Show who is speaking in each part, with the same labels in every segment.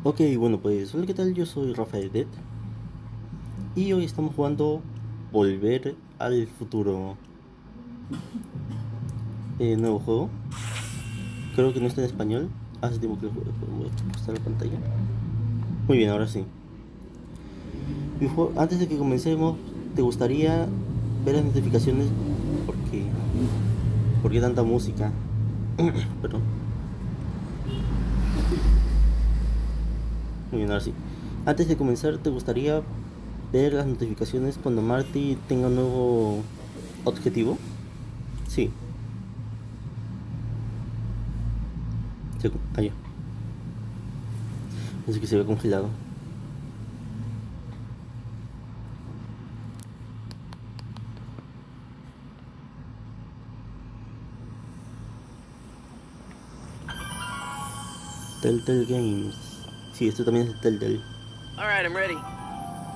Speaker 1: Ok, bueno pues, hola, ¿qué tal? Yo soy Rafael Dead y hoy estamos jugando Volver al Futuro. Nuevo juego. Creo que no está en español. Hace tiempo que lo juego. Voy a ajustar la pantalla. Muy bien, ahora sí. Antes de que comencemos, ¿te gustaría ver las notificaciones? Porque, ¿por qué tanta música? Perdón. Muy bien, ahora sí. Antes de comenzar, ¿te gustaría ver las notificaciones cuando Marty tenga un nuevo objetivo? Sí. Allá. Pensé que se había congelado. Telltale Games. Sí, esto también es de Telltale.
Speaker 2: All right, I'm ready.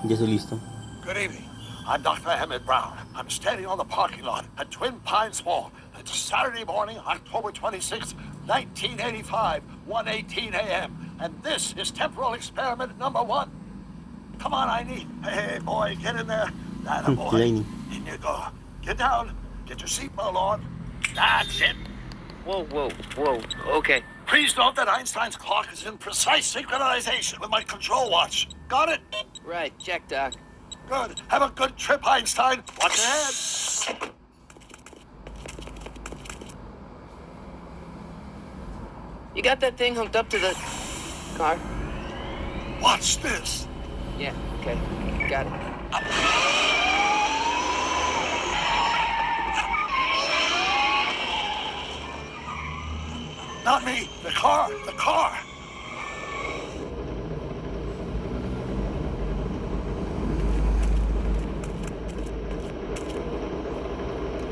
Speaker 1: Ya estoy listo.
Speaker 3: Good evening. I'm Dr. Emmett Brown. I'm standing on the parking lot at Twin Pines Mall. It's Saturday morning, October 26th, 1985, 1:18 a.m. And this is temporal experiment number 1. Come on, Heine. Hey, boy, get in there. That a boy.
Speaker 1: Laney.
Speaker 3: In you go. Get down. Get your seatbelt on. That's it.
Speaker 2: Whoa, whoa, whoa. Okay.
Speaker 3: Please note that Einstein's clock is in precise synchronization with my control watch. Got it?
Speaker 2: Right, check, Doc.
Speaker 3: Good. Have a good trip, Einstein. Watch ahead.
Speaker 2: You got that thing hooked up to the car?
Speaker 3: Watch this.
Speaker 2: Yeah, okay. Got it.
Speaker 3: Not me. The car. The car.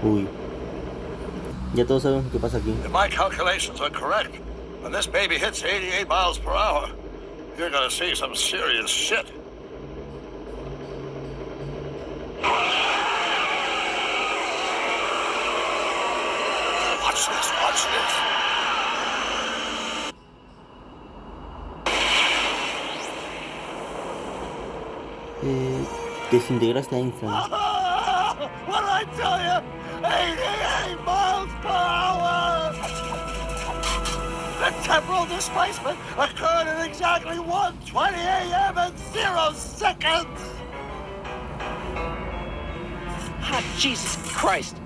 Speaker 1: Uy. Ya todos sabemos lo que pasa aquí.
Speaker 3: If my calculations are correct, when this baby hits 88 miles per hour, you're gonna see some serious shit. Watch this, watch this.
Speaker 1: Desintegraste a Einstein.
Speaker 3: What did I tell you? 88 miles per hour! The temporal displacement occurred at exactly 1:20 a.m. and 0 seconds!
Speaker 2: Ah, Jesus Christ.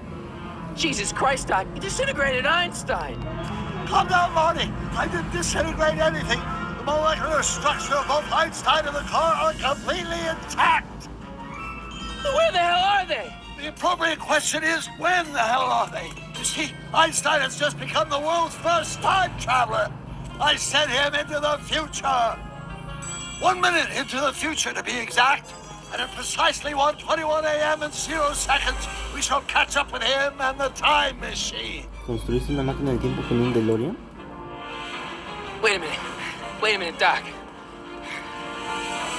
Speaker 2: Jesus Christ, Doc. You disintegrated Einstein.
Speaker 3: Calm down, Marty. I didn't disintegrate anything. The molecular structure of both Einstein and the car are completely intact.
Speaker 2: Where the hell are they?
Speaker 3: The appropriate question is, when the hell are they? You see, Einstein has just become the world's first time traveler. I sent him into the future. 1 minute into the future, to be exact. And at precisely 1:21 a.m. and 0 seconds, we shall catch up with him and the time machine.
Speaker 1: ¿Construiste una máquina del tiempo con un DeLorean?
Speaker 2: Wait a minute. Wait a minute, Doc.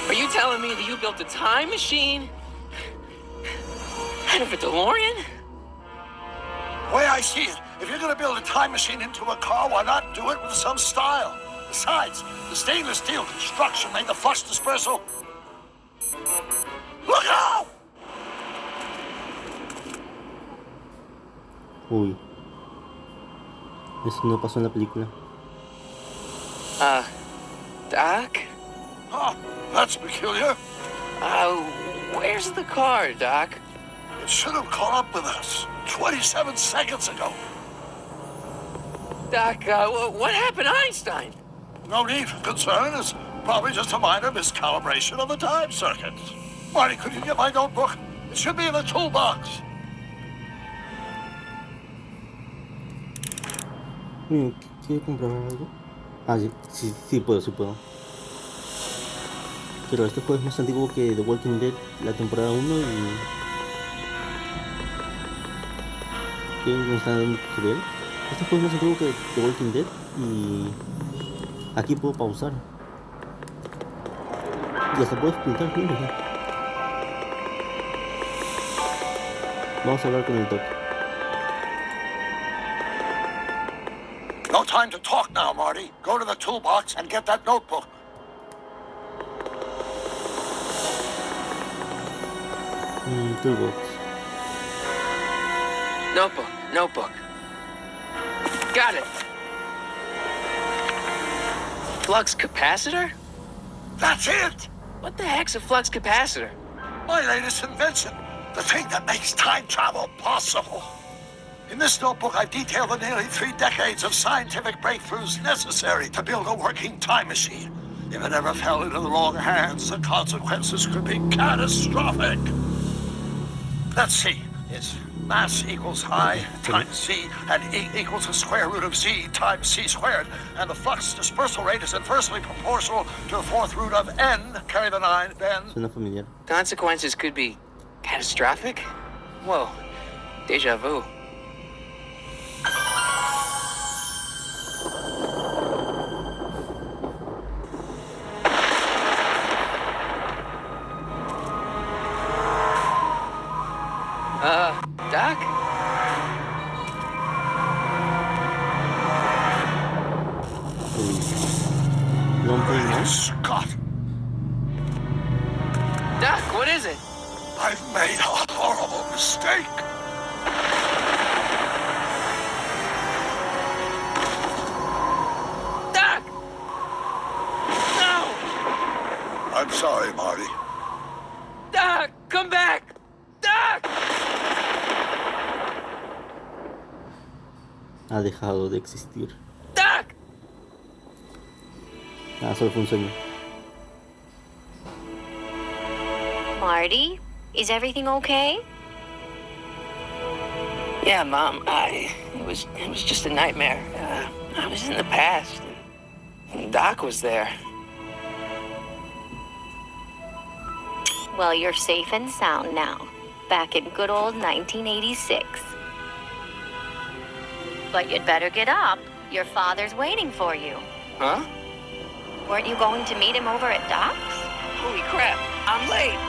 Speaker 2: Are you telling me that you built a time machine out of a DeLorean?
Speaker 3: The way I see it, if you're going to build a time machine into a car, why not do it with some style? Besides, the stainless steel construction made the flux dispersal. Look out!
Speaker 1: Uy. Eso no pasó en la película.
Speaker 2: Doc?
Speaker 3: Oh, that's peculiar.
Speaker 2: Where's the car, Doc?
Speaker 3: It should have caught up with us 27 seconds ago.
Speaker 2: Doc, what happened to Einstein?
Speaker 3: No need for concern. It's probably just a minor miscalibration of the time circuits. Marty, could you get my notebook? It should be in the toolbox.
Speaker 1: ¿Quiero comprobar algo? Ah, sí puedo, sí puedo. Pero este juego es más antiguo que The Walking Dead, la temporada 1 y... ¿Qué me está dando tutorial? Este juego es más antiguo que The Walking Dead y... Aquí puedo pausar. Y hasta puedo explotar, mira. Vamos a hablar con el doc.
Speaker 3: No time to talk now, Marty. Go to the toolbox and get that notebook.
Speaker 1: Toolbox.
Speaker 2: Notebook. Got it. Flux capacitor?
Speaker 3: That's it!
Speaker 2: What the heck's a flux capacitor?
Speaker 3: My latest invention. The thing that makes time travel possible. In this notebook, I've detailed the nearly 3 decades of scientific breakthroughs necessary to build a working time machine. If it ever fell into the wrong hands, the consequences could be catastrophic. Let's see. It's mass equals I times c, and E equals the square root of z times c squared. And the flux dispersal rate is inversely proportional to the 4th root of n, carry the 9, then...
Speaker 1: Suena familiar.
Speaker 2: Consequences could be catastrophic? Whoa, deja vu. Doc?
Speaker 1: Long play now?
Speaker 3: Scott,
Speaker 2: Doc, what is it?
Speaker 3: I've made a horrible mistake.
Speaker 2: Doc! No!
Speaker 3: I'm sorry, Marty.
Speaker 2: Doc, come back! Doc!
Speaker 1: Ha dejado de existir.
Speaker 2: Doc!
Speaker 1: Ah, solo fue un sueño.
Speaker 4: Marty, is everything okay?
Speaker 2: Yeah, Mom, it was just a nightmare. I was in the past, and Doc was there.
Speaker 4: Well, you're safe and sound now. Back in good old 1986. But you'd better get up. Your father's waiting for you.
Speaker 2: Huh?
Speaker 4: Weren't you going to meet him over at Doc's?
Speaker 2: Holy crap, I'm late!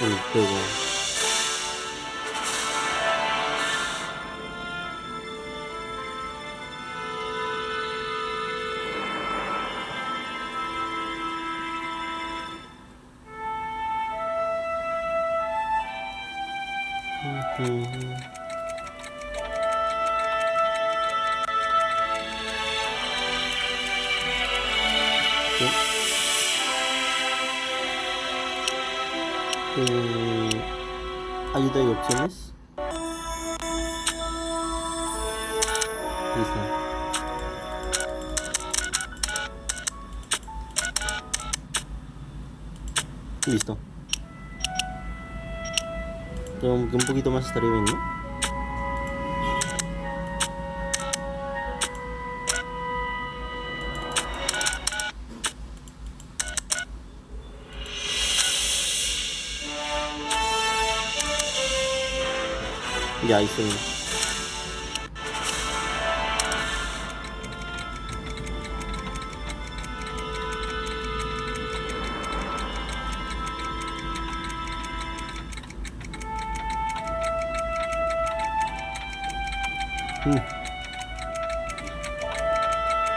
Speaker 1: El juego. Ayuda y opciones. Listo. Listo. Pero un poquito más estaría bien, ¿no? Ya hice uno.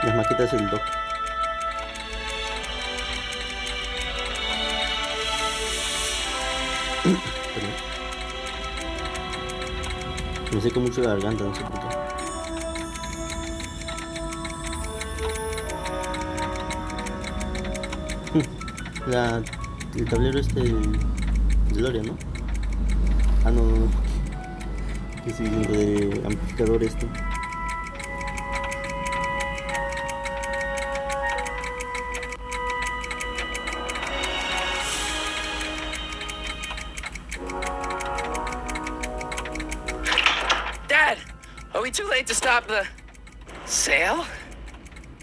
Speaker 1: Las maquetas del dock. Me seca mucho la garganta, no sé por qué. El tablero del DeLorean, ¿no? Ah, no. ¿Qué estoy diciendo? De amplificador este.
Speaker 2: Dad, are we too late to stop the sale?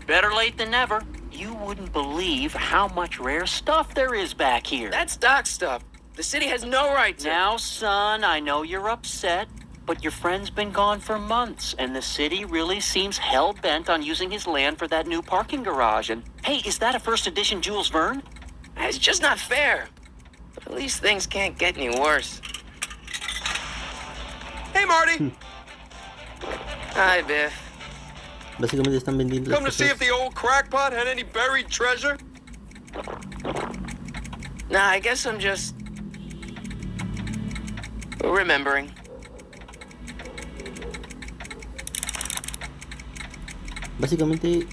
Speaker 5: Better late than never. You wouldn't believe how much rare stuff there is back here.
Speaker 2: That's Doc's stuff. The city has no right to...
Speaker 5: Now, son, I know you're upset, but your friend's been gone for months, and the city really seems hell-bent on using his land for that new parking garage. And, hey, is that a first edition Jules Verne?
Speaker 2: It's just not fair. But at least things can't get any worse. Hey, Marty! Hi, Biff.
Speaker 1: Básicamente están vendiendo las
Speaker 6: Come to see if
Speaker 1: cosas.
Speaker 6: the old crackpot had any buried treasure?
Speaker 2: Nah, I guess I'm just remembering.
Speaker 1: Básicamente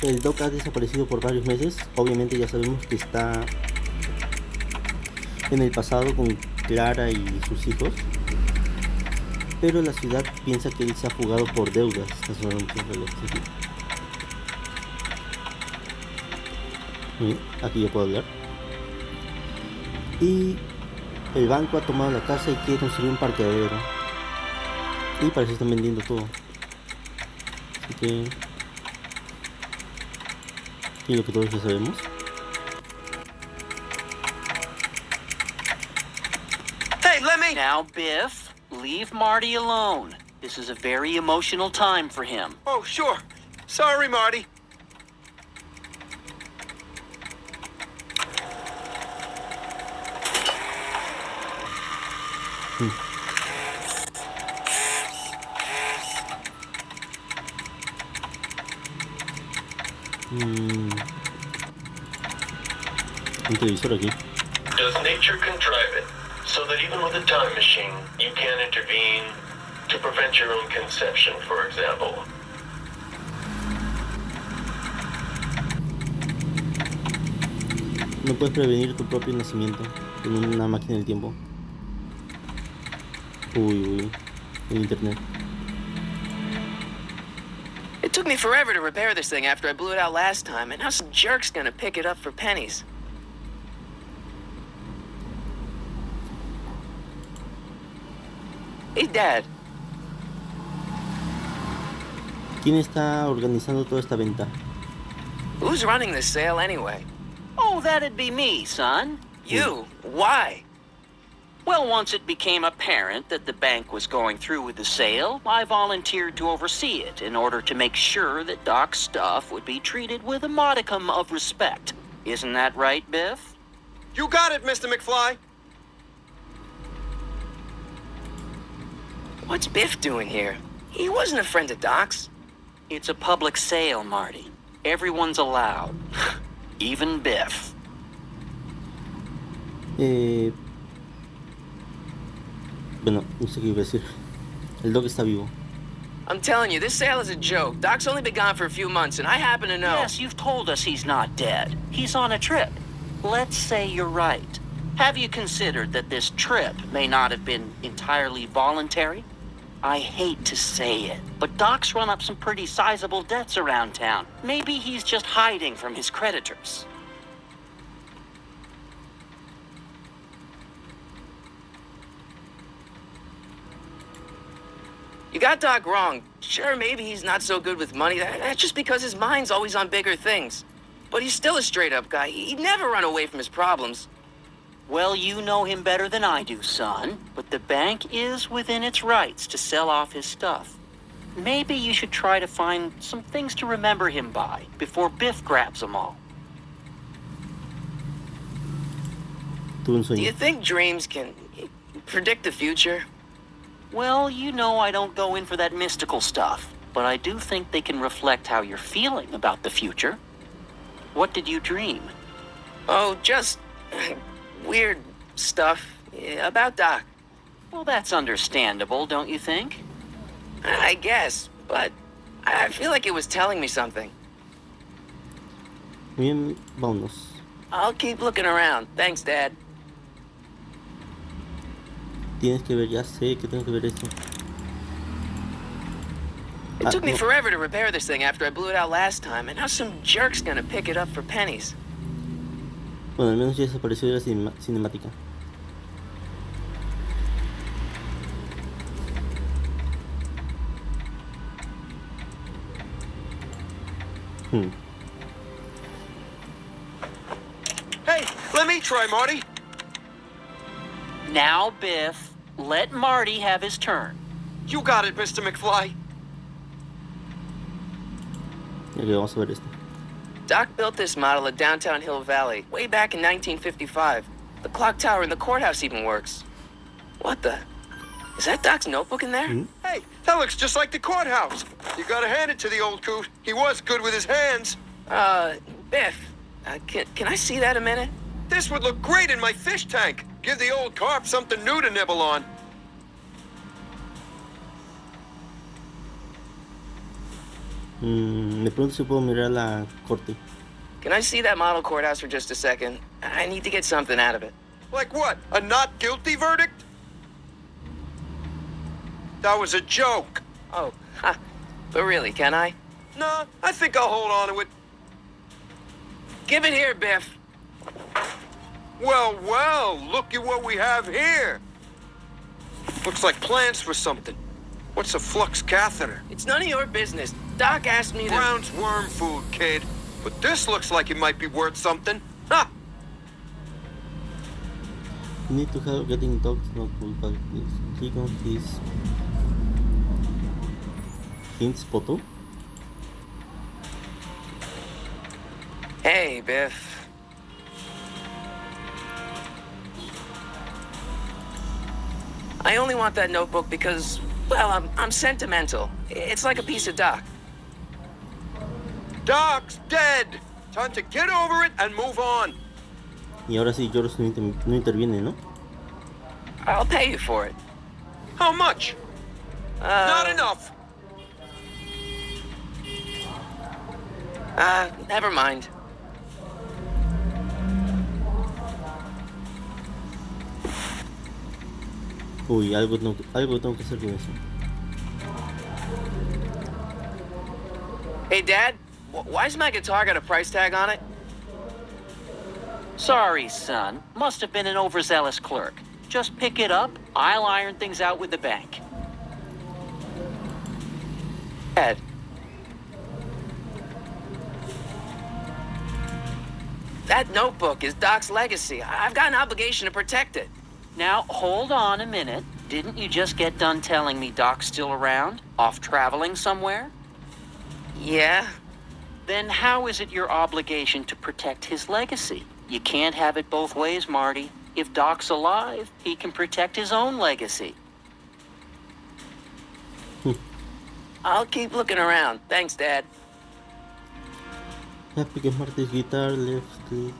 Speaker 1: el Doc ha desaparecido por varios meses. Obviamente ya sabemos que está en el pasado con Clara y sus hijos. Pero la ciudad piensa que él se ha fugado por deudas. Está sonando mucho reloj aquí. Aquí ya puedo hablar. Y el banco ha tomado la casa y quiere construir un parqueadero. Y parece que están vendiendo todo. Así que... y lo que todos ya sabemos.
Speaker 6: Hey, let me...
Speaker 5: Now, Biff, leave Marty alone. This is a very emotional time for him.
Speaker 6: Oh, sure. Sorry, Marty.
Speaker 1: Un televisor aquí.
Speaker 7: Does nature contrive it so that even with a time machine, you can intervene to prevent your own conception, for example?
Speaker 1: No puedes prevenir tu propio nacimiento con una máquina del tiempo. Uy, el internet.
Speaker 2: It took me forever to repair this thing after I blew it out last time, and now some jerk's gonna pick it up for pennies. Hey, Dad.
Speaker 1: ¿Quién está organizando toda esta venta?
Speaker 2: Who's running this sale anyway?
Speaker 5: Oh, that'd be me, son.
Speaker 2: You. Why?
Speaker 5: Well, once it became apparent that the bank was going through with the sale, I volunteered to oversee it in order to make sure that Doc's stuff would be treated with a modicum of respect. Isn't that right, Biff?
Speaker 6: You got it, Mr. McFly.
Speaker 2: What's Biff doing here? He wasn't a friend of Doc's.
Speaker 5: It's a public sale, Marty. Everyone's allowed. Even Biff.
Speaker 1: Bueno, no sé qué iba a decir. El Doc está vivo.
Speaker 2: I'm telling you, this sale is a joke. Doc's only been gone for a few months, and I happen to know.
Speaker 5: Yes, you've told us he's not dead. He's on a trip. Let's say you're right. Have you considered that this trip may not have been entirely voluntary? I hate to say it, but Doc's run up some pretty sizable debts around town. Maybe he's just hiding from his creditors.
Speaker 2: You got Doc wrong. Sure, maybe he's not so good with money. That's just because his mind's always on bigger things. But he's still a straight-up guy. He'd never run away from his problems.
Speaker 5: Well, you know him better than I do, son. But the bank is within its rights to sell off his stuff. Maybe you should try to find some things to remember him by before Biff grabs them all.
Speaker 1: Tuve un
Speaker 2: Do you
Speaker 1: sueño.
Speaker 2: think dreams can predict the future?
Speaker 5: Well, you know I don't go in for that mystical stuff, but I do think they can reflect how you're feeling about the future. What did you dream?
Speaker 2: Oh, just weird stuff about Doc.
Speaker 5: Well, that's understandable, don't you think?
Speaker 2: I guess, but I feel like it was telling me something.
Speaker 1: Muy bien, vámonos.
Speaker 2: I'll keep looking around. Thanks, Dad.
Speaker 1: Tienes que ver, ya sé que tengo que ver esto.
Speaker 2: It took me
Speaker 1: no.
Speaker 2: forever to repair this thing after I blew it out last time, and now some jerk's gonna pick it up for pennies.
Speaker 1: Bueno, al menos ya desapareció de la cinemática.
Speaker 6: Hey, let me try, Marty.
Speaker 5: Now, Biff, let Marty have his turn.
Speaker 6: You got it, Mr. McFly.
Speaker 1: Ok, vamos a ver esto.
Speaker 2: Doc built this model at downtown Hill Valley way back in 1955. The clock tower in the courthouse even works. What the? Is that Doc's notebook in there?
Speaker 1: Mm.
Speaker 6: Hey, That looks just like the courthouse. You gotta hand it to the old coot. He was good with his hands.
Speaker 2: Biff, can I see that a minute?
Speaker 6: This would look great in my fish tank. Give the old carp something new to nibble on.
Speaker 1: Me pregunto si puedo mirar la corte.
Speaker 2: Can I see that model courthouse for just a second? I need to get something out of it.
Speaker 6: Like what? A not guilty verdict? That was a joke.
Speaker 2: Oh, ha. But really, can I?
Speaker 6: Nah, I think I'll hold on to it.
Speaker 2: Give it here, Biff.
Speaker 6: Well, well, look at what we have here. Looks like plans for something. What's a flux catheter?
Speaker 2: It's none of your business. Doc asked me to...
Speaker 6: Brown's worm food, kid. But this looks like it might be worth something. Ha!
Speaker 1: You need to help getting dogs not pulled back. Please click on his hints photo.
Speaker 2: Hey, Biff. I only want that notebook because, well, I'm sentimental. It's like a piece of Doc.
Speaker 6: Doc's dead. Time to get over it and move on.
Speaker 1: Y ahora sí, George no interviene, ¿no?
Speaker 2: I'll pay you for it.
Speaker 6: How much? Not enough.
Speaker 2: Never mind.
Speaker 1: Uy, algo tengo que hacer con eso.
Speaker 2: Hey, Dad, why's my guitar got a price tag on it?
Speaker 5: Sorry, son. Must have been an overzealous clerk. Just pick it up. I'll iron things out with the bank.
Speaker 2: Dad. That notebook is Doc's legacy. I've got an obligation to protect it.
Speaker 5: Now, hold on a minute. Didn't you just get done telling me Doc's still around? Off traveling somewhere?
Speaker 2: Yeah?
Speaker 5: Then how is it your obligation to protect his legacy? You can't have it both ways, Marty. If Doc's alive, he can protect his own legacy.
Speaker 2: I'll keep looking around. Thanks, Dad.
Speaker 1: Ya pique Marty's guitar, left click.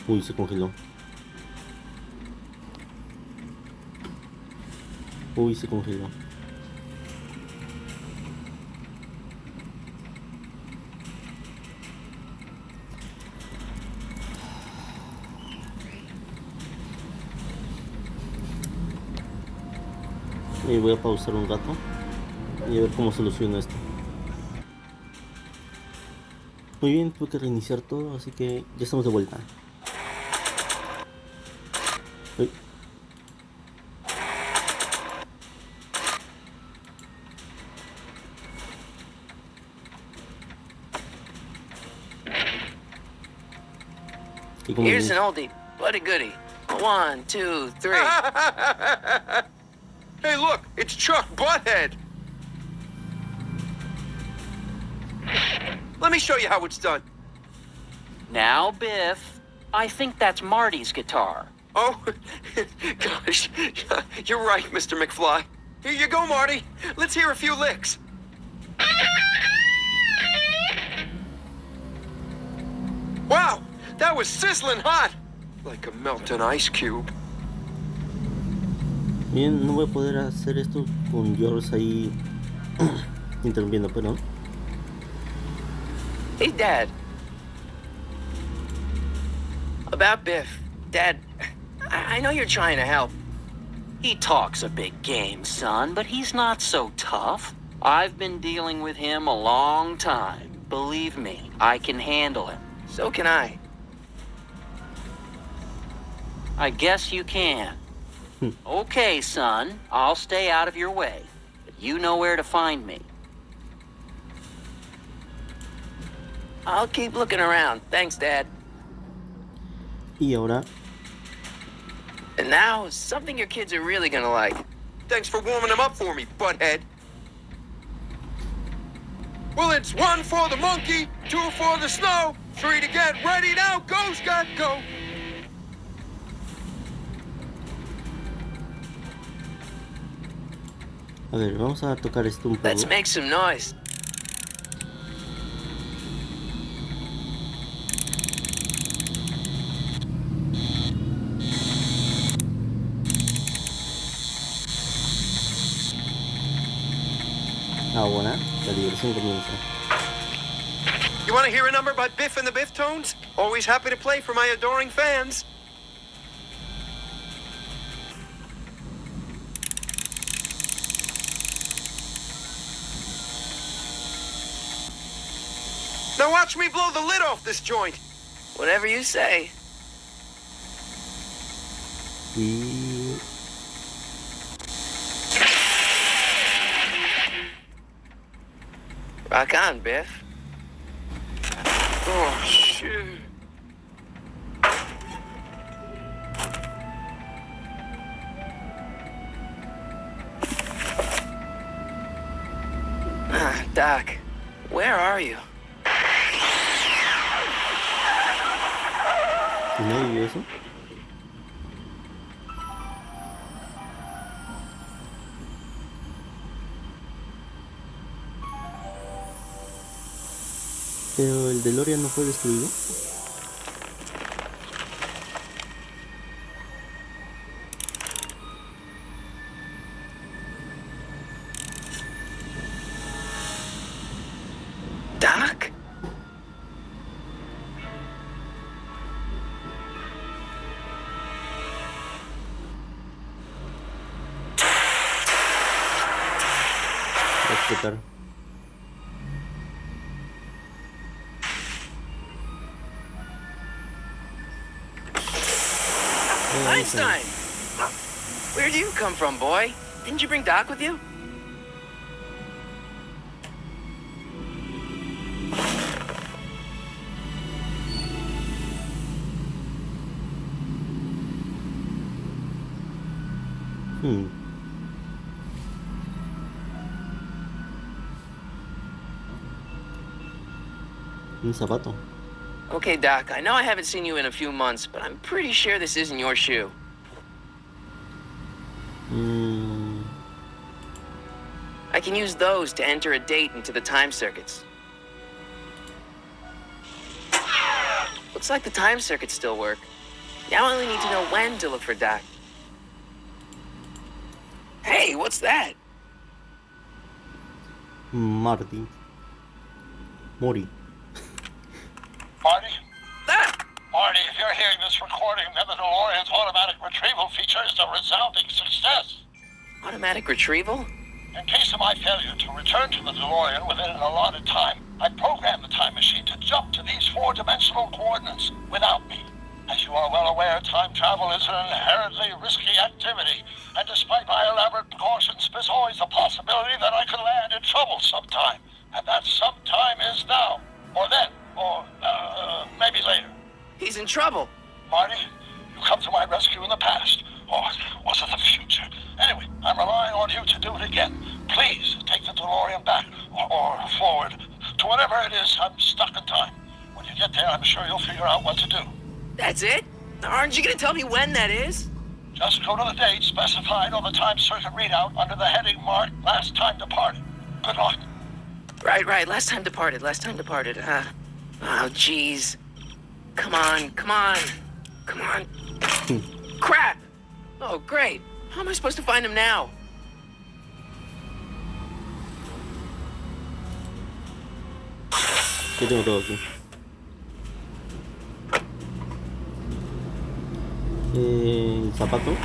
Speaker 1: Uy, se congeló. Uy, se congeló. Y voy a pausar un rato y a ver cómo soluciono esto. Muy bien, tuve que reiniciar todo, así que ya estamos de vuelta. Uy.
Speaker 2: Here's an oldie, but a goodie. 1, 2, 3.
Speaker 6: Hey, look, it's Chuck Butthead. Let me show you how it's done.
Speaker 5: Now, Biff, I think that's Marty's guitar.
Speaker 6: Oh, gosh, you're right, Mr. McFly. Here you go, Marty. Let's hear a few licks. Wow, that was sizzling hot. Like a melting ice cube.
Speaker 1: Bien, no voy a poder hacer esto con George ahí interviniendo, pero...
Speaker 2: Hey, Dad. About Biff. Dad, I know you're trying to help.
Speaker 5: He talks a big game, son, but he's not so tough. I've been dealing with him a long time. Believe me, I can handle him.
Speaker 2: So can I.
Speaker 5: I guess you can. Okay, son, I'll stay out of your way. But you know where to find me.
Speaker 2: I'll keep looking around. Thanks, Dad.
Speaker 1: Y ahora...
Speaker 2: And now, something your kids are really gonna like.
Speaker 6: Thanks for warming them up for me, butthead. Well, it's 1 for the monkey, 2 for the snow, 3 to get ready now. Go, Scott, go.
Speaker 1: A ver, vamos a tocar esto un poco.
Speaker 2: Let's make some noise.
Speaker 1: Ahora, la diversión comienza.
Speaker 6: You want to hear a number by Biff and the Biff Tones? Always happy to play for my adoring fans. Now watch me blow the lid off this joint.
Speaker 2: Whatever you say.
Speaker 1: Y...
Speaker 2: Rock on, Biff.
Speaker 6: Oh, shit.
Speaker 2: Doc, where are you?
Speaker 1: ¿Y nadie vio eso? Pero el DeLorean no fue destruido.
Speaker 2: Doc?
Speaker 1: Va a explotar.
Speaker 2: Einstein! Where'd you come from, boy? Didn't you bring Doc with you?
Speaker 1: Un zapato.
Speaker 2: Okay, Doc, I know I haven't seen you in a few months, but I'm pretty sure this isn't your shoe. I can use those to enter a date into the time circuits. Looks like the time circuits still work. Now I only need to know when to look for Doc. Hey, what's that?
Speaker 1: Marty. Mori.
Speaker 3: Marty?
Speaker 2: Ah!
Speaker 3: Marty, if you're hearing this recording, then the DeLorean's automatic retrieval feature is a resounding success.
Speaker 2: Automatic retrieval?
Speaker 3: In case of my failure to return to the DeLorean within an allotted time, I programmed the time machine to jump to these four-dimensional coordinates without me. As you are well aware, time travel is an inherently risky activity, and despite my elaborate precautions, there's always a possibility that I could land in trouble sometime. And that sometime is now, or then, or maybe later.
Speaker 2: He's in trouble.
Speaker 3: Marty, you come to my rescue in the past, or was it the future? Anyway, I'm relying on you to do it again. Please take the DeLorean back, or forward, to whatever it is. I'm stuck in time. When you get there, I'm sure you'll figure out what to do.
Speaker 2: That's it? Aren't you gonna tell me when that is?
Speaker 3: Just go to the date specified on the time circuit readout under the heading marked Last Time Departed. Good luck.
Speaker 2: Right. Last time departed. Oh, jeez. Come on. Crap! Oh, great. How am I supposed to find him now?
Speaker 1: ¿Qué tengo todo aquí? El zapato.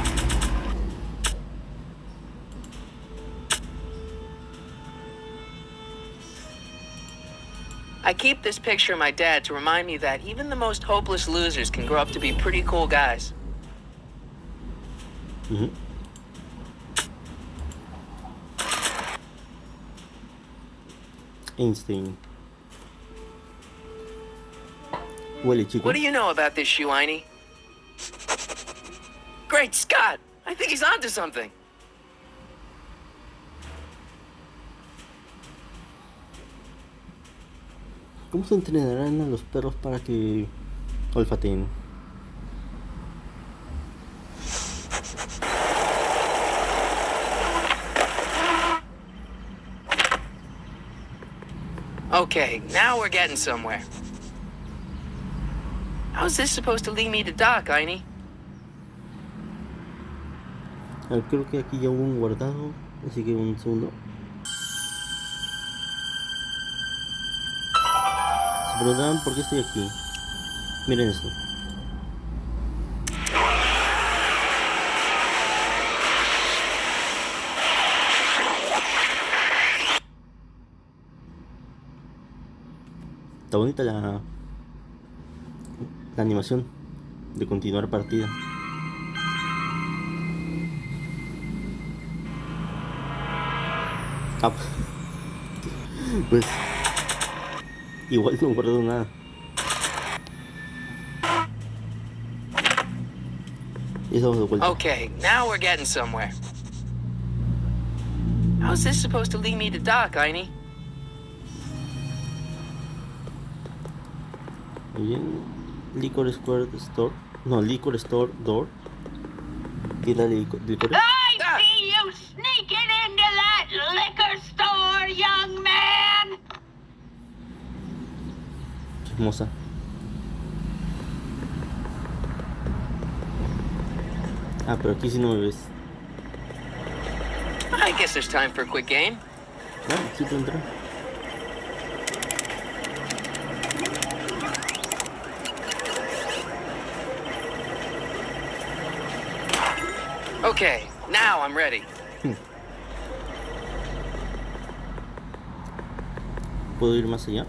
Speaker 2: I keep this picture of my dad to remind me that even the most hopeless losers can grow up to be pretty cool guys.
Speaker 1: Einstein. Huele, chico.
Speaker 2: What do you know about this shoe, Einie? Great Scott! I think he's onto something.
Speaker 1: ¿Cómo se entrenarán a los perros para que olfateen?
Speaker 2: Okay, now we're getting somewhere. How's this supposed to lead me to Doc, Einie?
Speaker 1: A ver, creo que aquí ya hubo un guardado, así que un segundo. Se preguntarán por qué estoy aquí. Miren esto. Está bonita la animación de continuar partida. Ah, pues igual no guardo nada. Y estamos de vuelta.
Speaker 2: Okay, now we're getting somewhere. How's this supposed to lead me to Doc, Einie?
Speaker 1: Muy bien. Liquor Square Store. No, Liquor Store Door. Tienda de licor.
Speaker 8: I see you sneaking into that liquor store, young man!
Speaker 1: Chismosa. Ah, pero aquí sí no me ves.
Speaker 2: I guess there's time for a quick game.
Speaker 1: Ah, sí puedo entrar.
Speaker 2: Okay, now I'm ready.
Speaker 1: ¿Puedo ir más allá?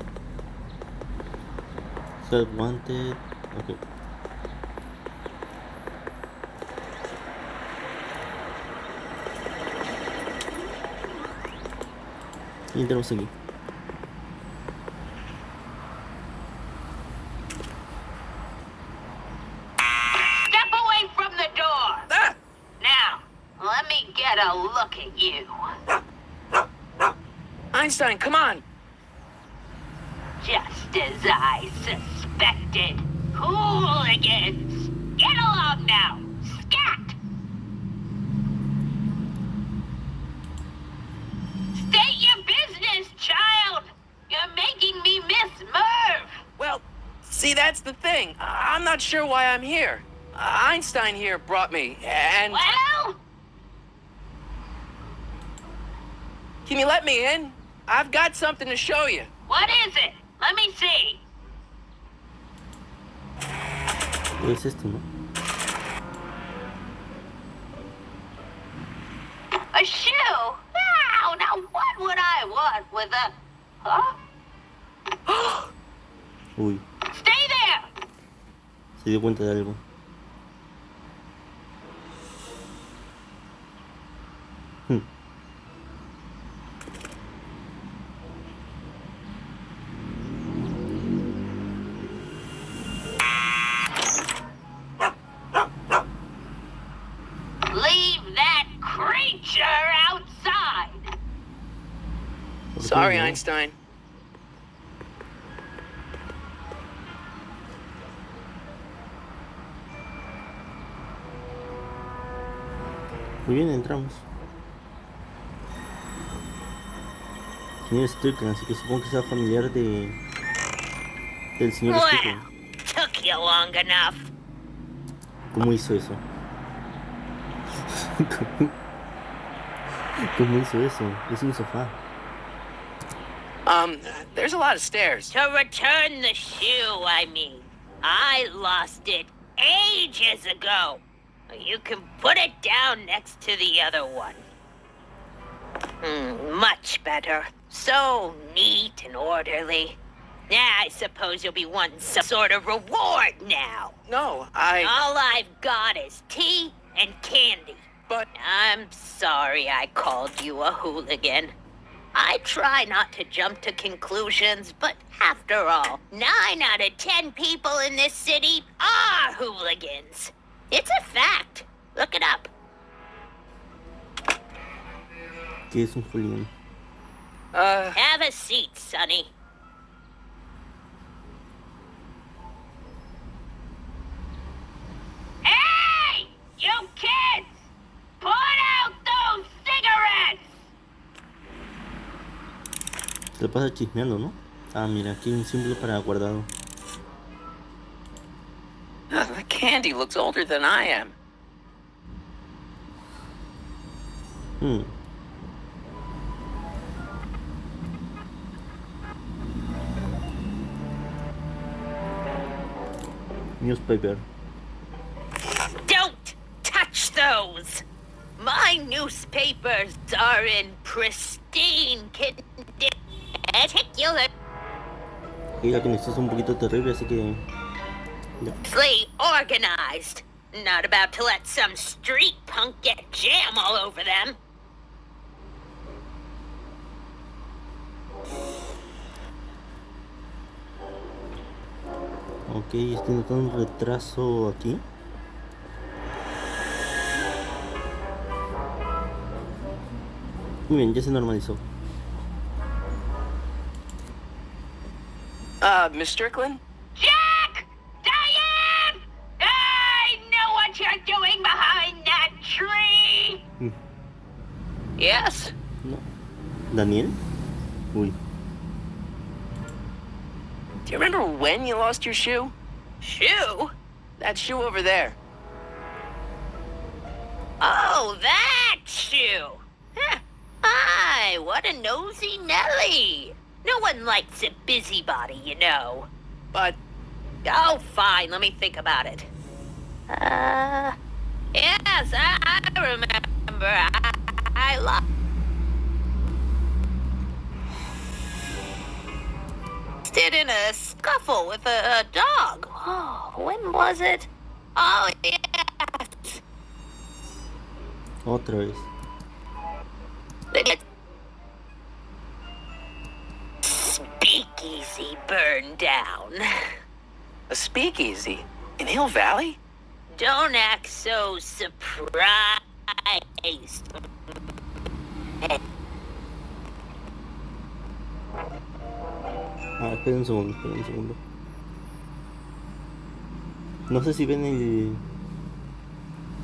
Speaker 1: Help wanted. Ok. Y entramos aquí.
Speaker 8: Step away from the door!
Speaker 2: Ah!
Speaker 8: Now, let me get a look at you.
Speaker 2: Einstein, come on!
Speaker 8: Just as I suspected. Hooligans! Get along now! Scat! State your business, child! You're making me miss Merv!
Speaker 2: Well, see, that's the thing. I'm not sure why I'm here. Einstein here brought me, and...
Speaker 8: Well?
Speaker 2: Can you let me in? I've got something to show you.
Speaker 8: What is it? Let me see.
Speaker 1: Es esto, ¿no?
Speaker 8: A shoe? Wow, now what would I want with a... Huh?
Speaker 1: Uy,
Speaker 8: Stay there!
Speaker 1: se dio cuenta de algo.
Speaker 8: Leave that creature outside!
Speaker 2: Sorry, Einstein.
Speaker 1: Muy bien, entramos. Señor Strickland, así que supongo que sea familiar del señor
Speaker 8: Well,
Speaker 1: Strickland.
Speaker 8: took you long enough.
Speaker 1: ¿Cómo hizo eso? ¿Cómo hizo eso? Es un sofá.
Speaker 2: There's a lot of stairs.
Speaker 8: To return the shoe, I mean. I lost it ages ago. You can put it down next to the other one. Much better. So neat and orderly. Yeah, I suppose you'll be wanting some sort of reward now.
Speaker 2: No,
Speaker 8: All I've got is tea and candy.
Speaker 2: But...
Speaker 8: I'm sorry I called you a hooligan. I try not to jump to conclusions, but after all, 9 out of 10 people in this city are hooligans. It's a fact. Look it up.
Speaker 1: ¿Qué es un hooligan?
Speaker 8: Have a seat, Sonny. Hey! You kids! Put out those cigarettes!
Speaker 1: Se le pasa chismeando, ¿no? Ah, mira, aquí hay un símbolo para guardado.
Speaker 2: The candy looks older than I am.
Speaker 1: Newspaper.
Speaker 8: Don't touch those! My newspapers are in pristine condition. Particularly
Speaker 1: Y la conexión es un poquito terrible, así que... Ya.
Speaker 8: organized. Not about to let some street punk get jam all over them.
Speaker 1: Ok, estoy notando un retraso aquí. Muy bien, ya se normalizó.
Speaker 2: Miss Strickland?
Speaker 8: Jack! Diane! I know what you're doing behind that tree!
Speaker 2: Yes?
Speaker 1: No. ¿Daniel? Uy.
Speaker 2: Do you remember when you lost your shoe?
Speaker 8: Shoe?
Speaker 2: That shoe over there.
Speaker 8: Oh, that shoe! Huh. Hi, what a nosy Nelly! No one likes a busybody, you know.
Speaker 2: But
Speaker 8: Oh, fine, let me think about it. Yes, I remember. I lost it in a scuffle with a dog. Oh, when was it? Oh, yes.
Speaker 1: Otra vez.
Speaker 8: Speakeasy burned down.
Speaker 2: a speakeasy in Hill Valley?
Speaker 8: Don't act so surprised.
Speaker 1: Ah, espera un segundo. No sé si ven el...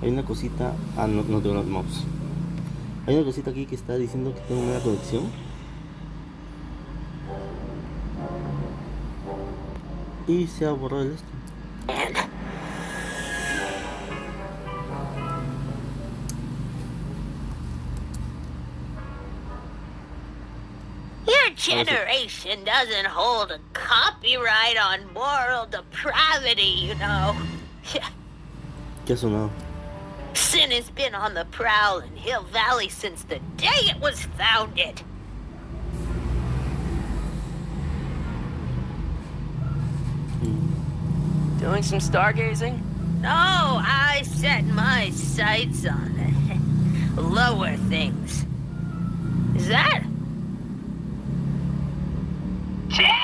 Speaker 1: Hay una cosita... Ah, no tengo el mouse. Hay una cosita aquí que está diciendo que tengo una conexión. Y se ha borrado el esto.
Speaker 8: Your generation doesn't hold a copyright on moral depravity, you know.
Speaker 1: ¿Qué ha sonado?
Speaker 8: Sin has been on the prowl in Hill Valley since the day it was founded.
Speaker 2: Doing some stargazing?
Speaker 8: No, I set my sights on lower things. Is that? Lieutenant!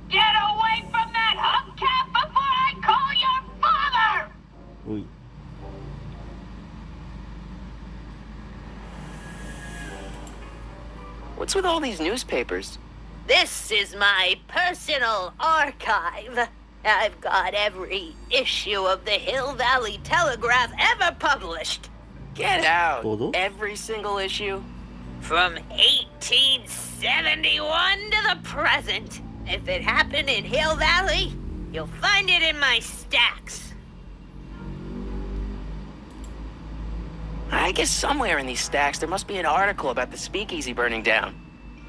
Speaker 8: Get away from that hubcap before I call your father!
Speaker 1: Uy.
Speaker 2: What's with all these newspapers?
Speaker 8: This is my personal archive. I've got every issue of the Hill Valley Telegraph ever published.
Speaker 2: Get out.
Speaker 1: ¿Todo?
Speaker 2: Every single issue?
Speaker 8: From 1871 to the present. If it happened in Hill Valley, you'll find it in my stacks.
Speaker 2: I guess somewhere in these stacks there must be an article about the speakeasy burning down.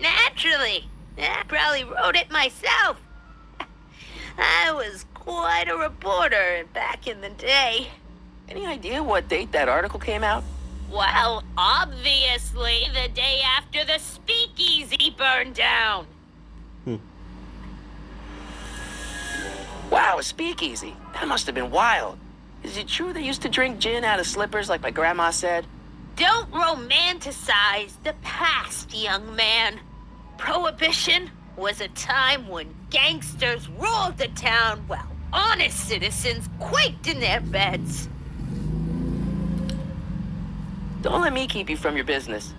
Speaker 8: Naturally. I probably wrote it myself. I was quite a reporter back in the day.
Speaker 2: Any idea what date that article came out?
Speaker 8: Well, obviously the day after the speakeasy burned down.
Speaker 2: Wow, a speakeasy. That must have been wild. Is it true they used to drink gin out of slippers like my grandma said?
Speaker 8: Don't romanticize the past, young man. Prohibition was a time when gangsters ruled the town while honest citizens quaked in their beds.
Speaker 2: Don't let me keep you from your business.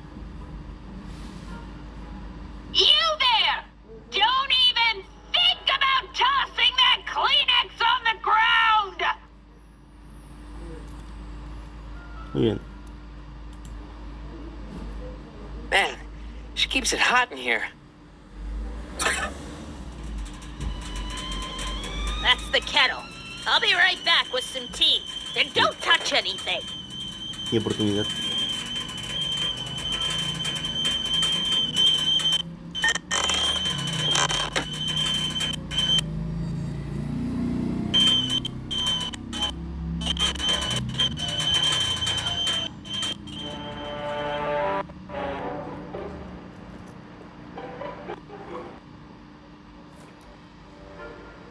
Speaker 8: You there! Don't even think about tossing that Kleenex on the ground!
Speaker 1: Muy bien.
Speaker 2: Man, she keeps it hot in here.
Speaker 8: the kettle. I'll be right back with some tea. And don't touch anything.
Speaker 1: Mi oportunidad.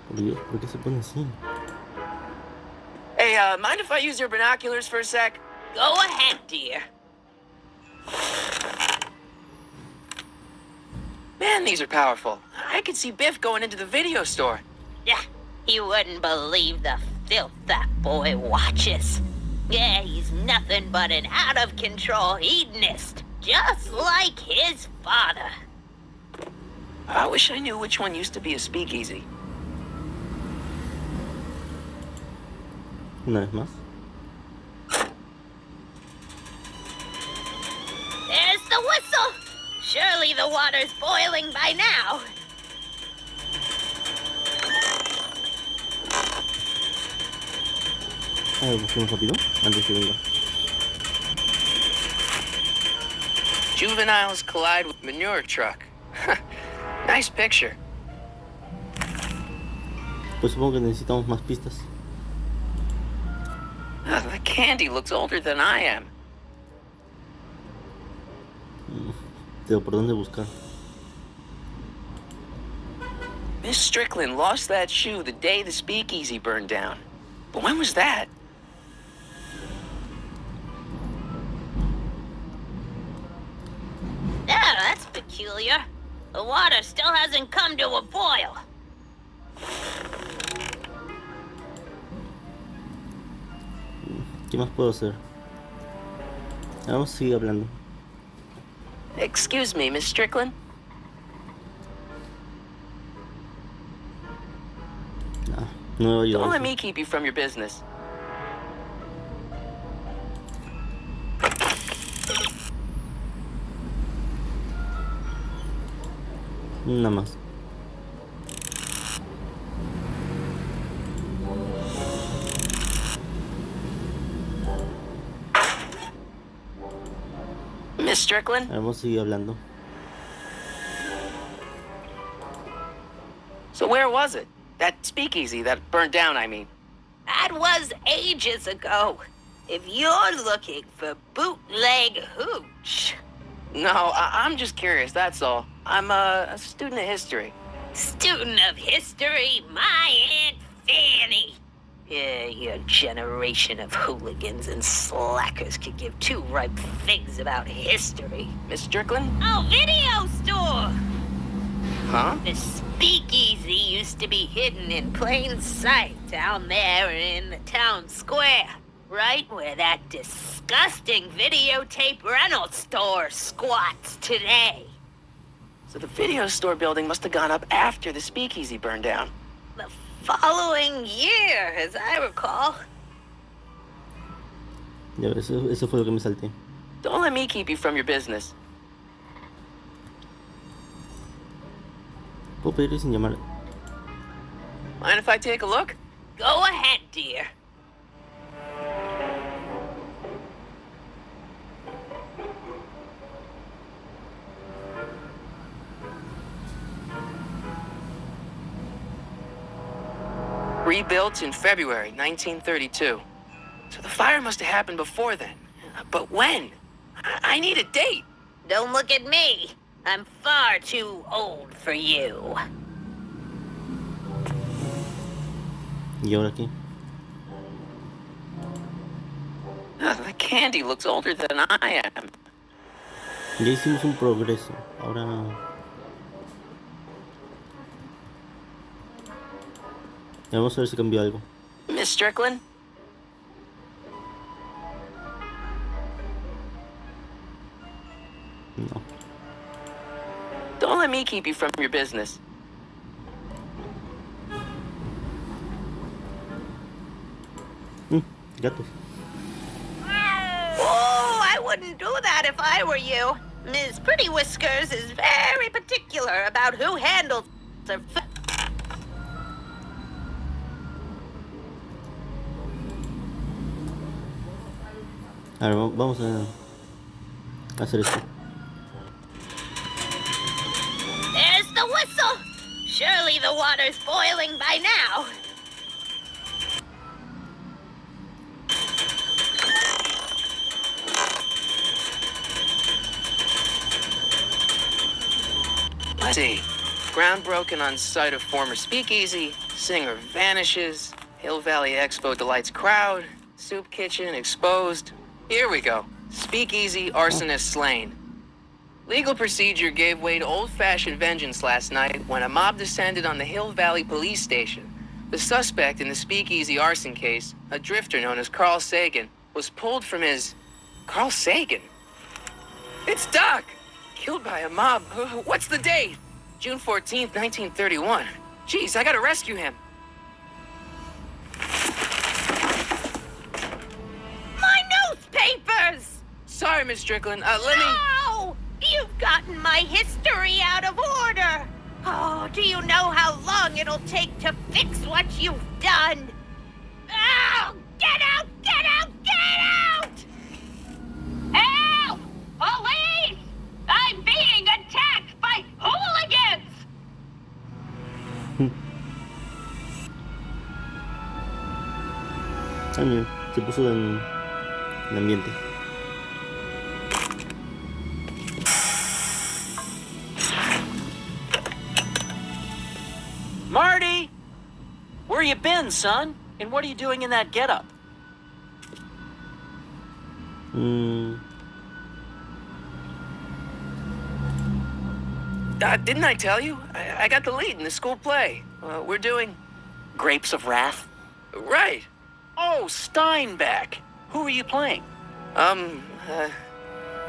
Speaker 1: Por Dios, ¿por qué se pone así?
Speaker 2: Hey, mind if I use your binoculars for a sec?
Speaker 8: Go ahead, dear.
Speaker 2: Man, these are powerful. I could see Biff going into the video store.
Speaker 8: Yeah, you wouldn't believe the filth that boy watches. Yeah, he's nothing but an out-of-control hedonist, just like his father.
Speaker 2: I wish I knew which one used to be a speakeasy.
Speaker 1: Una vez más.
Speaker 8: There's the whistle. Surely the water's boiling by now.
Speaker 1: A ver, busquemos rápido, antes que venga.
Speaker 2: Juveniles collide with manure truck. Nice picture.
Speaker 1: Pues supongo que necesitamos más pistas.
Speaker 2: The candy looks older than I am.
Speaker 1: Pero por dónde buscar.
Speaker 2: Miss Strickland lost that shoe the day the speakeasy burned down. But when was that?
Speaker 8: Yeah, that's peculiar. The water still hasn't come to a boil.
Speaker 1: ¿Qué más puedo hacer? Vamos a seguir hablando.
Speaker 2: Excuse me, Miss Strickland?
Speaker 1: No me va a ayudar.
Speaker 2: Don't let
Speaker 1: eso.
Speaker 2: me keep you from your business.
Speaker 1: Nada más.
Speaker 2: Miss Strickland?
Speaker 1: Vamos a seguir hablando.
Speaker 2: So where was it? That speakeasy that burned down, I mean.
Speaker 8: That was ages ago. If you're looking for bootleg hooch.
Speaker 2: No, I'm just curious, that's all. I'm a student of history.
Speaker 8: Student of history, my Aunt Fanny. Yeah, your generation of hooligans and slackers could give two ripe figs about history.
Speaker 2: Miss Strickland?
Speaker 8: Oh, video store!
Speaker 2: Huh?
Speaker 8: The speakeasy used to be hidden in plain sight down there in the town square. Right where that disgusting videotape rental store squats today.
Speaker 2: So the video store building must have gone up after the speakeasy burned down.
Speaker 8: The following year, as I recall.
Speaker 1: Ya ves, eso fue lo que me salté.
Speaker 2: Don't let me keep you from your business.
Speaker 1: Puedo pedir sin llamar.
Speaker 2: Mind if I take a look?
Speaker 8: Go ahead, dear.
Speaker 2: Rebuilt in February 1932. So the fire must have happened before then. But when? I need a date.
Speaker 8: Don't look at me. I'm far too old for you.
Speaker 1: ¿Y ahora qué?
Speaker 2: The candy looks older than I am.
Speaker 1: Ya hicimos un progreso. Ahora... Ya vamos a ver si cambió algo.
Speaker 2: Miss Strickland?
Speaker 1: No.
Speaker 2: Don't let me keep you from your business.
Speaker 1: Gatos.
Speaker 8: Oh, I wouldn't do that if I were you. Ms. Pretty Whiskers is very particular about who handles her
Speaker 1: A ver, vamos a hacer esto.
Speaker 8: There's the whistle. Surely the water's boiling by now.
Speaker 2: Let's see. Ground broken on site of former speakeasy. Singer vanishes. Hill Valley Expo delights crowd. Soup kitchen exposed. Here we go. Speakeasy arsonist slain. Legal procedure gave way to old-fashioned vengeance last night when a mob descended on the Hill Valley police station. The suspect in the speakeasy arson case, a drifter known as Carl Sagan, was pulled from his... Carl Sagan? It's Doc! Killed by a mob. What's the date? June 14th, 1931. Jeez, I gotta rescue him.
Speaker 8: My newspapers!
Speaker 2: Sorry, Miss Strickland. Let me...
Speaker 8: No! You've gotten my history out of order. Oh, do you know how long it'll take to fix what you've done? Oh, get out! Get out! Get out! Help! Police! I'm being attacked by hooligans!
Speaker 1: Mira, se puso en el ambiente.
Speaker 5: Marty! Where you been, son? And what are you doing in that getup?
Speaker 2: Didn't I tell you? I got the lead in the school play. We're doing...
Speaker 5: Grapes of Wrath?
Speaker 2: Right.
Speaker 5: Oh, Steinbeck. Who are you playing?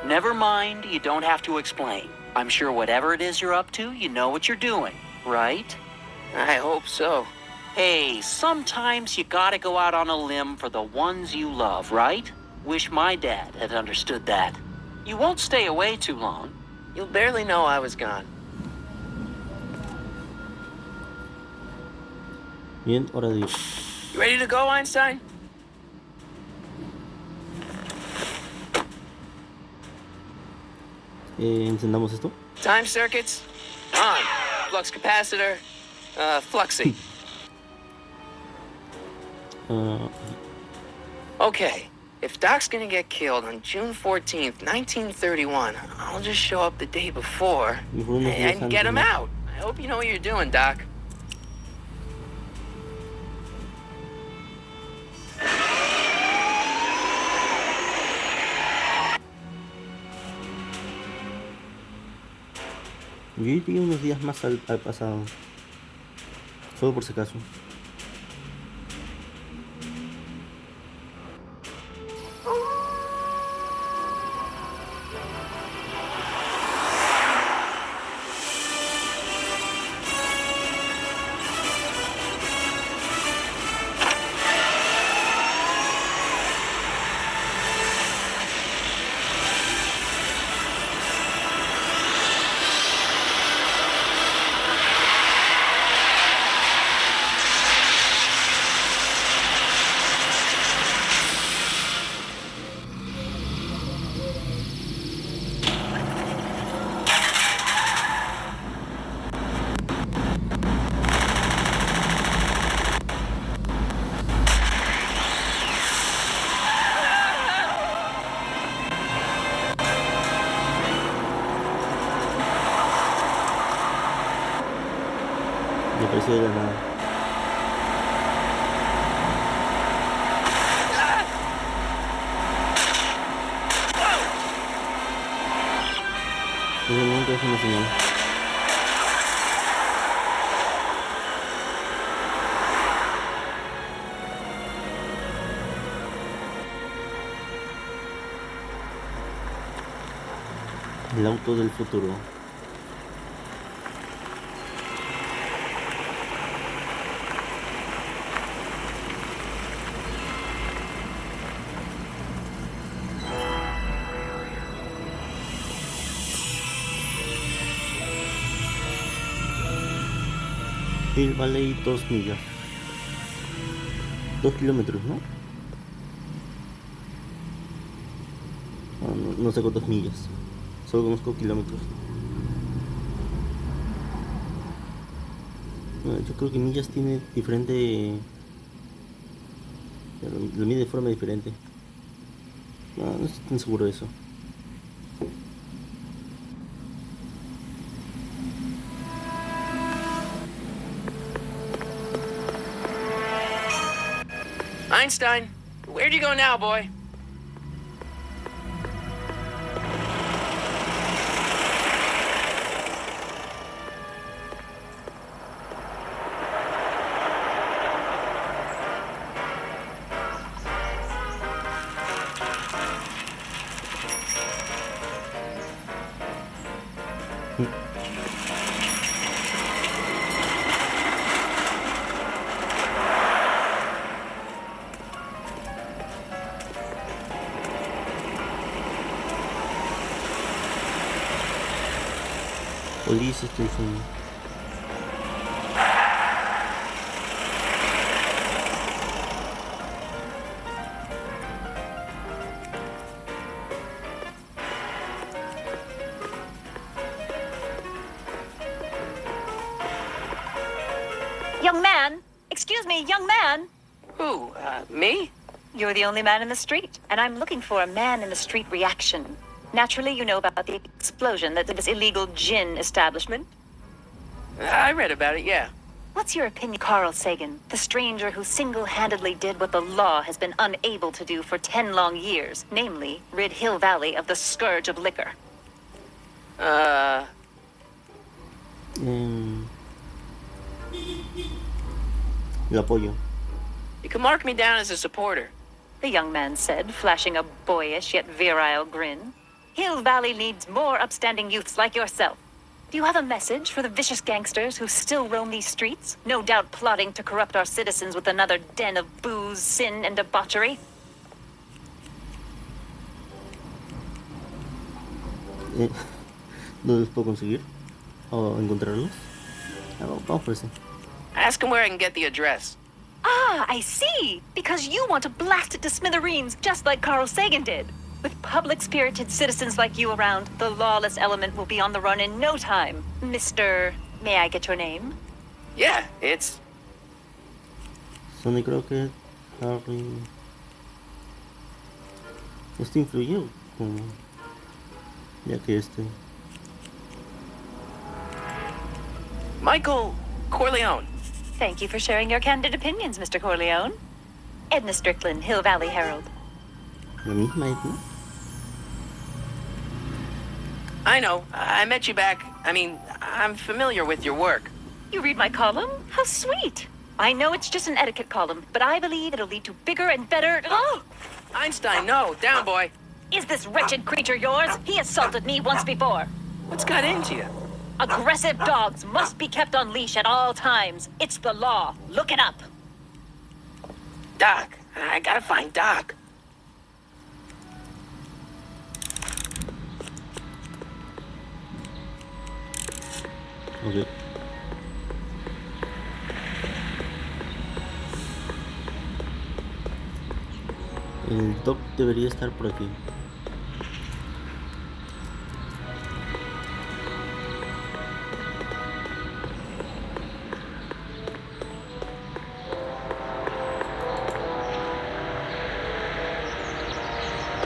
Speaker 5: Never mind, you don't have to explain. I'm sure whatever it is you're up to, you know what you're doing, right?
Speaker 2: I hope so.
Speaker 5: Hey, sometimes you gotta go out on a limb for the ones you love, right? Wish my dad had understood that. You won't stay away too long.
Speaker 2: You'll barely know I was gone.
Speaker 1: Bien, hora de ir.
Speaker 2: You ready to go, Einstein?
Speaker 1: Encendamos esto.
Speaker 2: Time circuits? On. Flux capacitor? Fluxy. Okay. If Doc's gonna get killed on June 14th, 1931, I'll just show up the day before and get him out. I hope you know what you're doing, Doc.
Speaker 1: Yo iría unos días más al pasado. Solo por si acaso. Me apareció de la nada. Eso nunca es una señal. El auto del futuro. Hill Valley 2 millas. 2 kilómetros, ¿no? No sé cuántas millas. Solo conozco kilómetros. Yo creo que millas tiene diferente... Lo mide de forma diferente. No estoy tan seguro de eso.
Speaker 2: Einstein, where'd you go now, boy?
Speaker 1: Police Station.
Speaker 9: Young man! Excuse me, young man!
Speaker 2: Who, me?
Speaker 9: You're the only man in the street, and I'm looking for a man in the street reaction. Naturally, you know about the explosion at this illegal gin establishment.
Speaker 2: I read about it, yeah.
Speaker 9: What's your opinion, Carl Sagan, the stranger who single-handedly did what the law has been unable to do for 10 long years, namely, rid Hill Valley of the scourge of liquor?
Speaker 1: Lo apoyo.
Speaker 2: You can mark me down as a supporter.
Speaker 9: The young man said, flashing a boyish yet virile grin. Hill Valley needs more upstanding youths like yourself. Do you have a message for the vicious gangsters who still roam these streets, no doubt plotting to corrupt our citizens with another den of booze, sin, and debauchery?
Speaker 1: ¿Dónde los puedo conseguir? ¿O encontrarlos? Vamos por ese.
Speaker 2: Ask him where I can get the address.
Speaker 9: Ah, I see! Because you want to blast it to smithereens, just like Carl Sagan did. With public-spirited citizens like you around, the lawless element will be on the run in no time. Mr. May I get your name?
Speaker 2: Yeah, it's...
Speaker 1: Sonny Crockett, Harry... Esto influyó como... Ya que
Speaker 2: Michael Corleone.
Speaker 9: Thank you for sharing your candid opinions, Mr. Corleone. Edna Strickland, Hill Valley Herald.
Speaker 1: La misma Edna.
Speaker 2: I know. I met you back. I mean, I'm familiar with your work.
Speaker 9: You read my column? How sweet. I know it's just an etiquette column, but I believe it'll lead to bigger and better... Oh!
Speaker 2: Einstein, no. Down, boy.
Speaker 9: Is this wretched creature yours? He assaulted me once before.
Speaker 2: What's got into you?
Speaker 9: Aggressive dogs must be kept on leash at all times. It's the law. Look it up.
Speaker 2: Doc. I gotta find Doc.
Speaker 1: Ok. El Doc debería estar por aquí.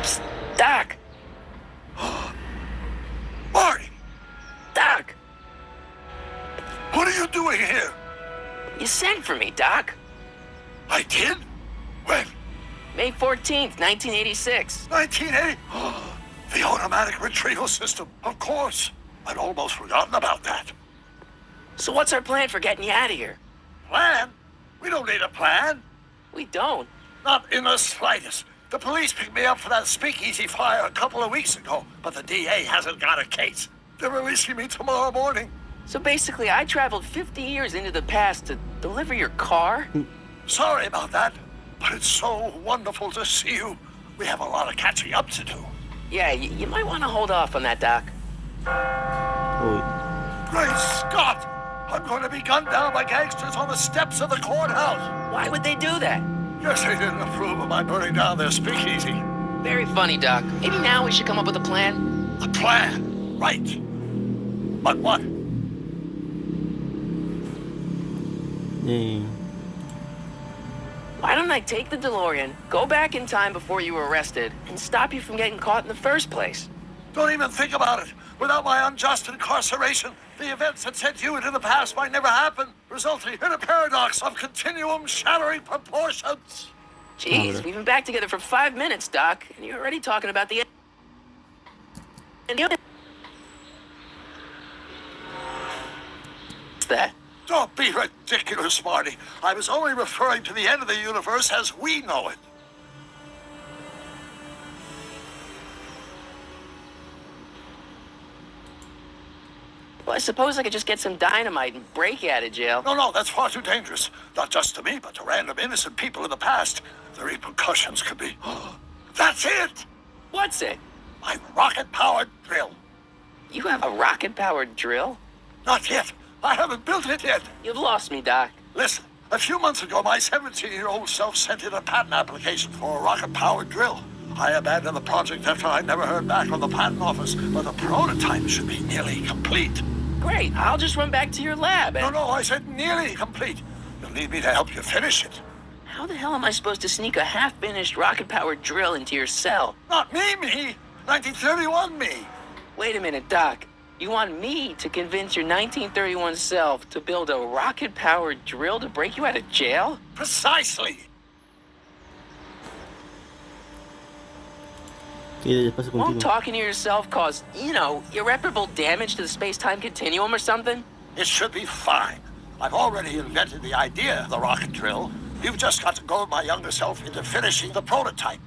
Speaker 2: Psst, Doc.
Speaker 3: Marty!
Speaker 2: Doc.
Speaker 3: What are you doing here?
Speaker 2: You sent for me, Doc.
Speaker 3: I did? When?
Speaker 2: May 14th, 1986.
Speaker 3: 1980? The automatic retrieval system. Of course. I'd almost forgotten about that.
Speaker 2: So what's our plan for getting you out of here?
Speaker 3: Plan? We don't need a plan.
Speaker 2: We don't.
Speaker 3: Not in the slightest. The police picked me up for that speakeasy fire a couple of weeks ago, but the DA hasn't got a case. They're releasing me tomorrow morning.
Speaker 2: So basically, I traveled 50 years into the past to deliver your car?
Speaker 3: Sorry about that, but it's so wonderful to see you. We have a lot of catching up to do.
Speaker 2: Yeah, you might want to hold off on that, Doc.
Speaker 1: Uy.
Speaker 3: Great Scott! I'm going to be gunned down by gangsters on the steps of the courthouse.
Speaker 2: Why would they do that?
Speaker 3: Guess they didn't approve of my burning down their speakeasy.
Speaker 2: Very funny, Doc. Maybe now we should come up with a plan?
Speaker 3: A plan, right. But what?
Speaker 2: Why don't I take the DeLorean, go back in time before you were arrested, and stop you from getting caught in the first place?
Speaker 3: Don't even think about it. Without my unjust incarceration, the events that sent you into the past might never happen, resulting in a paradox of continuum-shattering proportions.
Speaker 2: Jeez, we've been back together for 5 minutes, Doc, and you're already talking about the... What's that?
Speaker 3: Don't be ridiculous, Marty. I was only referring to the end of the universe as we know it.
Speaker 2: Well, I suppose I could just get some dynamite and break you out of jail.
Speaker 3: No, that's far too dangerous. Not just to me, but to random innocent people in the past. The repercussions could be... That's it!
Speaker 2: What's it?
Speaker 3: My rocket-powered drill.
Speaker 2: You have a rocket-powered drill?
Speaker 3: Not yet. I haven't built it yet.
Speaker 2: You've lost me, Doc.
Speaker 3: Listen, a few months ago, my 17-year-old self sent in a patent application for a rocket-powered drill. I abandoned the project after I never heard back from the patent office, but the prototype should be nearly complete.
Speaker 2: Great. I'll just run back to your lab and...
Speaker 3: No, I said nearly complete. You'll need me to help you finish it.
Speaker 2: How the hell am I supposed to sneak a half-finished rocket-powered drill into your cell?
Speaker 3: Not me. 1931 me.
Speaker 2: Wait a minute, Doc. You want me to convince your 1931 self to build a rocket-powered drill to break you out of jail?
Speaker 3: Precisely.
Speaker 2: Won't talking to yourself cause, irreparable damage to the space-time continuum or something?
Speaker 3: It should be fine. I've already invented the idea of the rocket drill. You've just got to goad my younger self into finishing the prototype.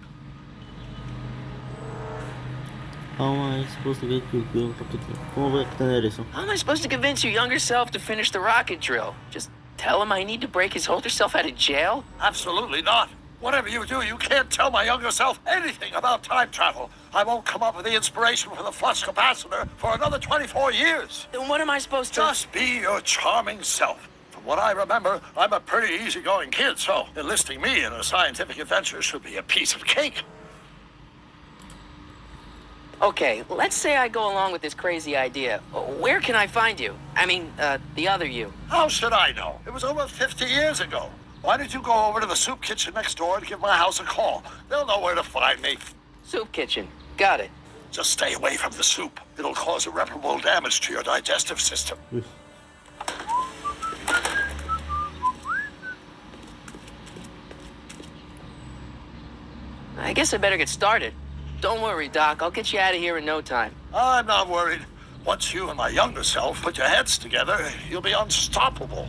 Speaker 1: How am I supposed to get you build rocket drill? ¿Cómo voy a tener eso?
Speaker 2: How am I supposed to convince your younger self to finish the rocket drill? Just tell him I need to break his older self out of jail?
Speaker 3: Absolutely not. Whatever you do, you can't tell my younger self anything about time travel. I won't come up with the inspiration for the flux capacitor for another 24 years.
Speaker 2: Then what am I supposed to...
Speaker 3: Just be your charming self. From what I remember, I'm a pretty easygoing kid, so enlisting me in a scientific adventure should be a piece of cake.
Speaker 2: Okay, let's say I go along with this crazy idea. Where can I find you? I mean, the other you.
Speaker 3: How should I know? It was over 50 years ago. Why don't you go over to the soup kitchen next door and give my house a call? They'll know where to find me.
Speaker 2: Soup kitchen. Got it.
Speaker 3: Just stay away from the soup. It'll cause irreparable damage to your digestive system.
Speaker 2: I guess I better get started. Don't worry, Doc. I'll get you out of here in no time.
Speaker 3: I'm not worried. Once you and my younger self put your heads together, you'll be unstoppable.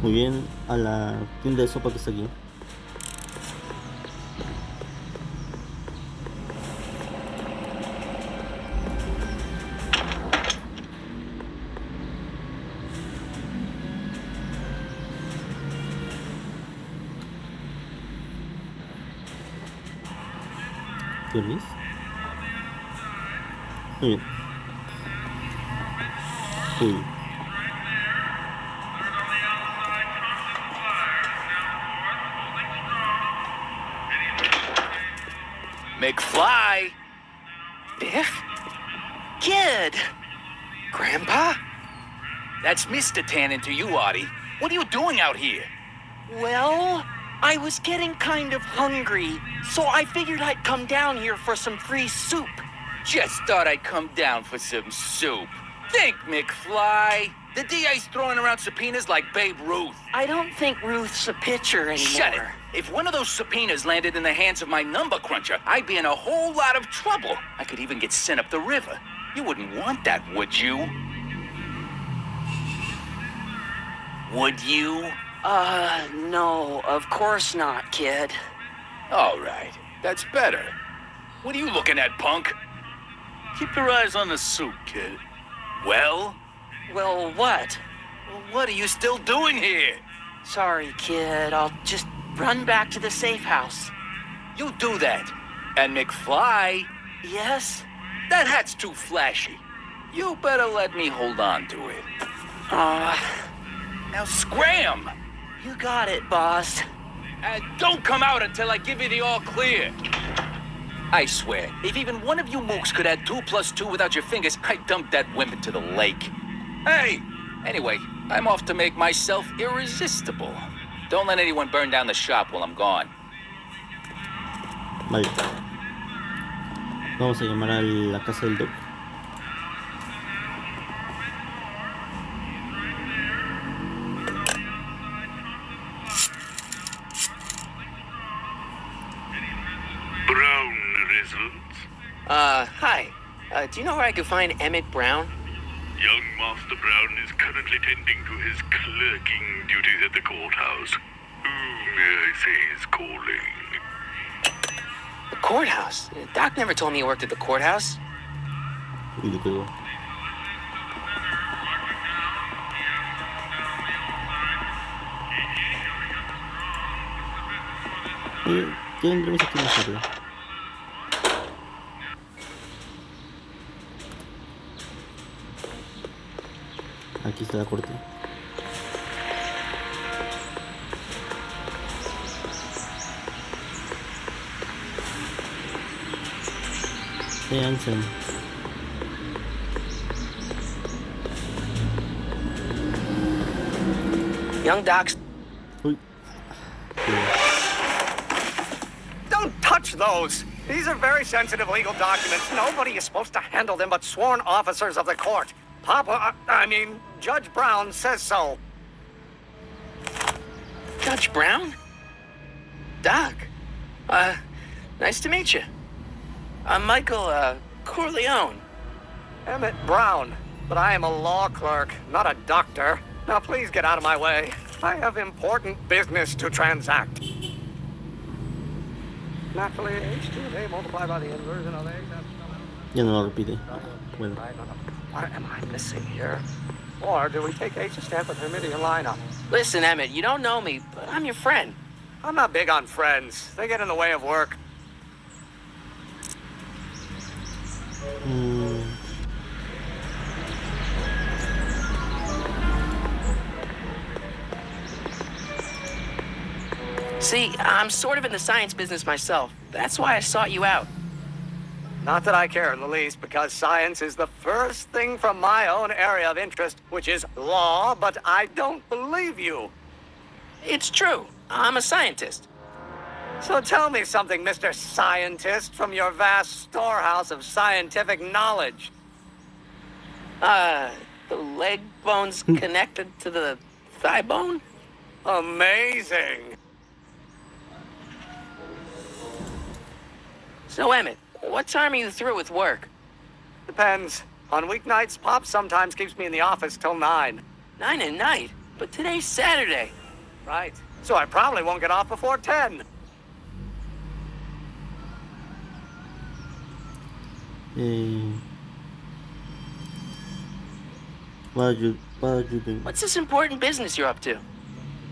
Speaker 1: Muy bien, a la tienda de sopa que está aquí. ¿Feliz? Muy bien. Uy.
Speaker 2: McFly! Biff? Kid! Grandpa?
Speaker 10: That's Mr. Tannen to you, Artie. What are you doing out here?
Speaker 5: Well, I was getting kind of hungry, so I figured I'd come down here for some free soup.
Speaker 10: Just thought I'd come down for some soup. Think, McFly. The DA's throwing around subpoenas like Babe Ruth.
Speaker 5: I don't think Ruth's a pitcher anymore.
Speaker 10: Shut it. If one of those subpoenas landed in the hands of my number cruncher, I'd be in a whole lot of trouble. I could even get sent up the river. You wouldn't want that, would you? Would you?
Speaker 5: No, of course not, kid.
Speaker 10: All right. That's better. What are you looking at, punk?
Speaker 11: Keep your eyes on the soup, kid.
Speaker 10: Well?
Speaker 5: Well, what?
Speaker 10: What are you still doing here?
Speaker 5: Sorry, kid. I'll just run back to the safe house.
Speaker 10: You do that. And McFly?
Speaker 5: Yes?
Speaker 10: That hat's too flashy. You better let me hold on to it. Now scram!
Speaker 5: You got it, boss.
Speaker 10: And don't come out until I give you the all clear. I swear, if even one of you mooks could add 2 plus 2 without your fingers, I'd dump that wimp into the lake. Hey! Anyway, I'm off to make myself irresistible. Don't let anyone burn down the shop while I'm gone.
Speaker 1: Vale. Vamos a llamar a la casa del Doc.
Speaker 7: Brown results?
Speaker 2: Hi. Do you know where I could find Emmett Brown?
Speaker 7: Young Master Brown is currently tending to his clerking duties at the courthouse. Who, may I say, is calling?
Speaker 2: The courthouse? Doc never told me he worked at the courthouse.
Speaker 1: Y le pegó. Ya vendremos aquí más tarde. Aquí está la corte. Hansen.
Speaker 2: Young Doc's...
Speaker 1: Uy.
Speaker 12: Don't touch those! These are very sensitive legal documents. Nobody is supposed to handle them but sworn officers of the court. Judge Brown says so.
Speaker 2: Judge Brown? Doc. Nice to meet you. I'm Michael, Corleone.
Speaker 12: Emmett Brown. But I am a law clerk, not a doctor. Now please get out of my way. I have important business to transact. Naturally, H2 and A multiplied by the inversion of A.
Speaker 1: Ya no lo repite. Bueno.
Speaker 12: What am I missing here? Or do we take H to stand for the Hermitian lineup?
Speaker 2: Listen, Emmett, you don't know me, but I'm your friend.
Speaker 12: I'm not big on friends. They get in the way of work.
Speaker 2: See, I'm sort of in the science business myself. That's why I sought you out.
Speaker 12: Not that I care in the least, because science is the first thing from my own area of interest, which is law, but I don't believe you.
Speaker 2: It's true. I'm a scientist.
Speaker 12: So tell me something, Mr. Scientist, from your vast storehouse of scientific knowledge.
Speaker 2: The leg bone's connected to the thigh bone?
Speaker 12: Amazing.
Speaker 2: So, Emmett, what time are you through with work?
Speaker 12: Depends. On weeknights, Pop sometimes keeps me in the office till 9.
Speaker 2: 9 at night? But today's Saturday.
Speaker 12: Right. So I probably won't get off before 10.
Speaker 2: What's this important business you're up to?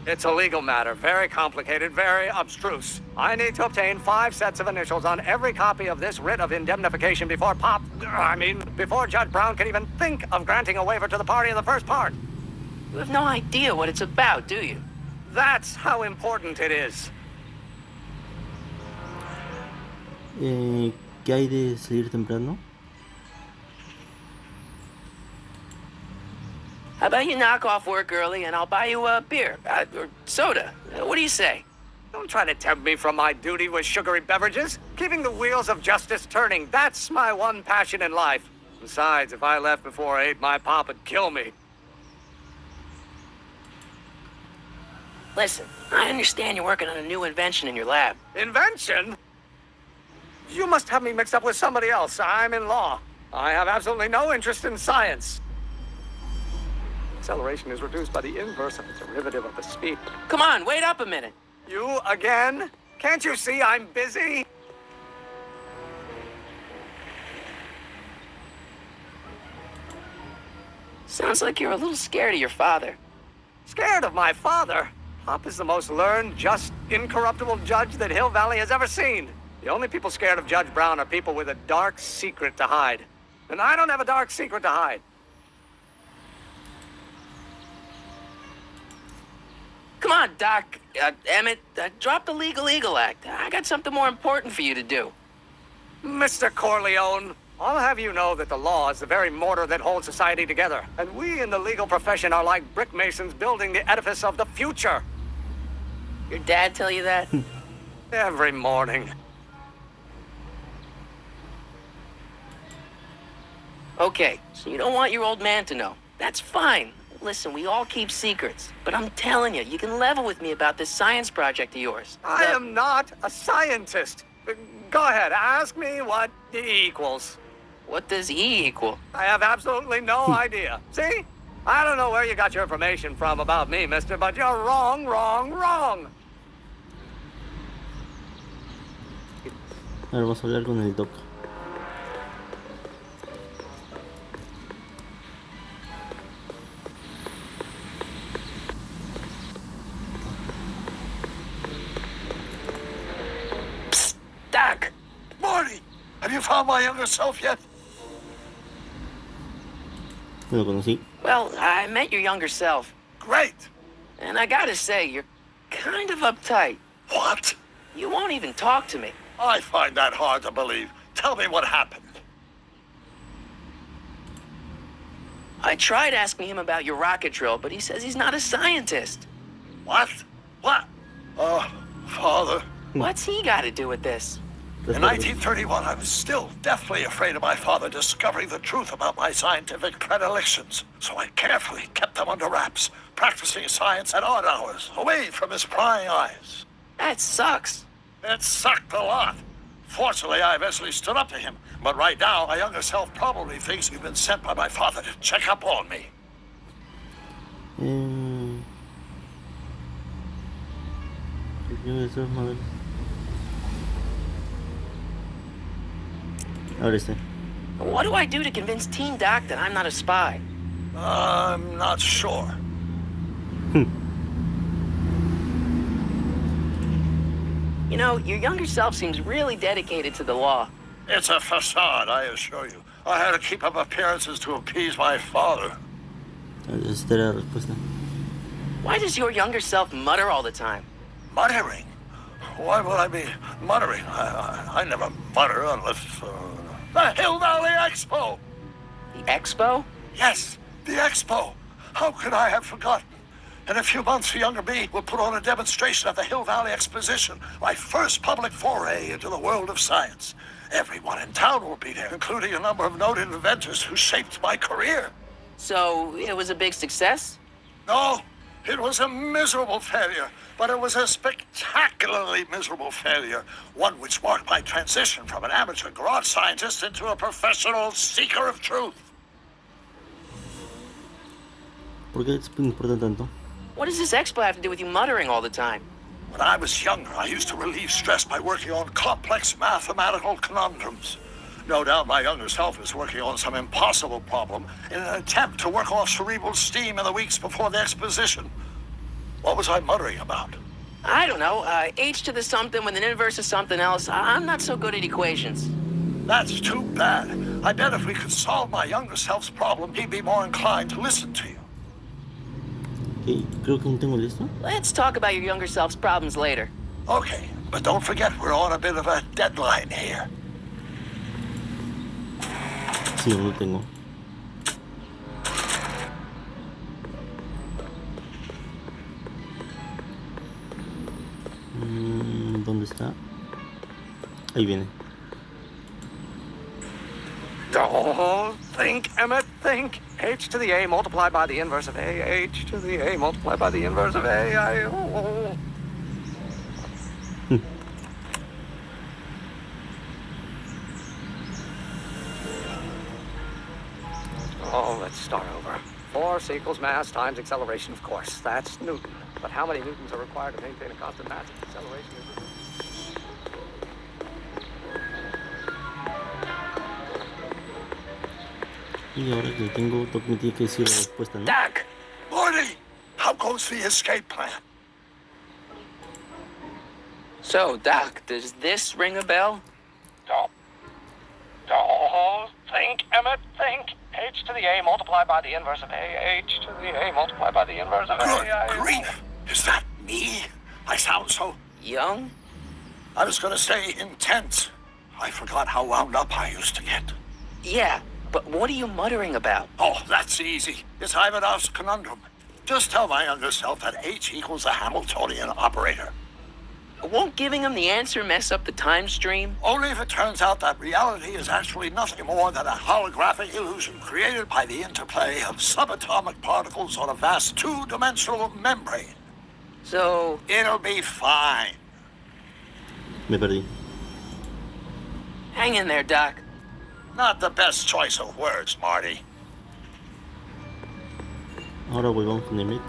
Speaker 12: It's a legal matter, very complicated, very abstruse. I need to obtain 5 sets of initials on every copy of this writ of indemnification before before Judge Brown can even think of granting a waiver to the party in the first part.
Speaker 2: You have no idea what it's about, do you?
Speaker 12: That's how important it is.
Speaker 1: ¿Qué hay de salir temprano?
Speaker 2: How about you knock off work early and I'll buy you a beer, or soda. What do you say?
Speaker 12: Don't try to tempt me from my duty with sugary beverages. Keeping the wheels of justice turning, that's my one passion in life. Besides, if I left before 8, my pop would kill me.
Speaker 2: Listen, I understand you're working on a new invention in your lab.
Speaker 12: Invention? You must have me mixed up with somebody else. I'm in law. I have absolutely no interest in science. Acceleration is reduced by the inverse of the derivative of the speed.
Speaker 2: Come on, wait up a minute.
Speaker 12: You again? Can't you see I'm busy?
Speaker 2: Sounds like you're a little scared of your father.
Speaker 12: Scared of my father? Pop is the most learned, just, incorruptible judge that Hill Valley has ever seen. The only people scared of Judge Brown are people with a dark secret to hide. And I don't have a dark secret to hide.
Speaker 2: Come on, Doc. Emmett, drop the Legal Eagle Act. I got something more important for you to do.
Speaker 12: Mr. Corleone, I'll have you know that the law is the very mortar that holds society together. And we in the legal profession are like brick masons building the edifice of the future.
Speaker 2: Your dad tell you that?
Speaker 12: Every morning.
Speaker 2: Okay, so you don't want your old man to know. That's fine. Listen, we all keep secrets. But I'm telling you, you can level with me about this science project of yours.
Speaker 12: I am not a scientist. Go ahead, ask me what E equals.
Speaker 2: What does E equal?
Speaker 12: I have absolutely no idea. See? I don't know where you got your information from about me, mister, but you're wrong, wrong, wrong.
Speaker 1: Ahora vamos a hablar con el Doc.
Speaker 3: Doc! Marty! Have you found my younger self yet?
Speaker 1: ¿Me lo conocí?
Speaker 2: Well, I met your younger self.
Speaker 3: Great!
Speaker 2: And I gotta say, you're kind of uptight.
Speaker 3: What?
Speaker 2: You won't even talk to me.
Speaker 3: I find that hard to believe. Tell me what happened.
Speaker 2: I tried asking him about your rocket drill, but he says he's not a scientist.
Speaker 3: What? What? Oh, Father.
Speaker 2: What's he got to do with this?
Speaker 3: In 1931, I was still deathly afraid of my father discovering the truth about my scientific predilections. So I carefully kept them under wraps, practicing science at odd hours, away from his prying eyes.
Speaker 2: That sucks.
Speaker 3: It sucked a lot. Fortunately, I eventually stood up to him. But right now, my younger self probably thinks you've been sent by my father to check up on me.
Speaker 1: Ahora sí.
Speaker 2: What do I do to convince Teen Doc that I'm not a spy?
Speaker 3: I'm not sure.
Speaker 2: You know, your younger self seems really dedicated to the law.
Speaker 3: It's a facade, I assure you. I had to keep up appearances to appease my father.
Speaker 1: Esta era la respuesta.
Speaker 2: Why does your younger self mutter all the time?
Speaker 3: Muttering? Why would I be muttering? I never mutter unless... The Hill Valley Expo!
Speaker 2: The Expo?
Speaker 3: Yes, the Expo. How could I have forgotten? In a few months, the younger me will put on a demonstration at the Hill Valley Exposition, my first public foray into the world of science. Everyone in town will be there, including a number of noted inventors who shaped my career.
Speaker 2: So, it was a big success?
Speaker 3: No, it was a miserable failure, but it was a spectacularly miserable failure, one which marked my transition from an amateur garage scientist into a professional seeker of truth.
Speaker 1: ¿Por qué importa tanto?
Speaker 2: What does this expo have to do with you muttering all the time?
Speaker 3: When I was younger, I used to relieve stress by working on complex mathematical conundrums. No doubt my younger self is working on some impossible problem in an attempt to work off cerebral steam in the weeks before the exposition. What was I muttering about?
Speaker 2: I don't know. H to the something with an inverse of something else. I'm not so good at equations.
Speaker 3: That's too bad. I bet if we could solve my younger self's problem, he'd be more inclined to listen to you.
Speaker 1: Okay, creo que no tengo listo.
Speaker 2: Let's talk about your younger self's problems later.
Speaker 3: Okay, but don't forget we're on a bit of a deadline here.
Speaker 1: Sí, no lo tengo. ¿Dónde está? Ahí viene.
Speaker 12: Don't think, Emmett, think. H to the A multiplied by the inverse of A. H to the A multiplied by the inverse of A. Oh, let's start over. Force equals mass times acceleration, of course. That's Newton. But how many newtons are required to maintain a constant mass and acceleration?
Speaker 1: Y ahora que tengo, me tiene que decir la respuesta, ¿no?
Speaker 3: Doc! Morty! How goes the escape plan?
Speaker 2: So, Doc, does this ring a bell?
Speaker 12: Don't think, Emmett, think. H to the A multiplied by the inverse of A. H to the A multiplied by the inverse of
Speaker 3: Good
Speaker 12: A.
Speaker 3: grief! Is that me? I sound so...
Speaker 2: Young?
Speaker 3: I was gonna say intense. I forgot how wound up I used to get.
Speaker 2: Yeah, but what are you muttering about?
Speaker 3: Oh, that's easy. It's Ivanov's conundrum. Just tell my younger self that H equals a Hamiltonian operator.
Speaker 2: Won't giving him the answer mess up the time stream?
Speaker 3: Only if it turns out that reality is actually nothing more than a holographic illusion created by the interplay of subatomic particles on a vast two-dimensional membrane.
Speaker 2: So...
Speaker 3: It'll be fine.
Speaker 1: Me perdí.
Speaker 2: Hang in there, Doc.
Speaker 3: Not the best choice of words, Marty.
Speaker 1: Ahora volvamos con el Meet.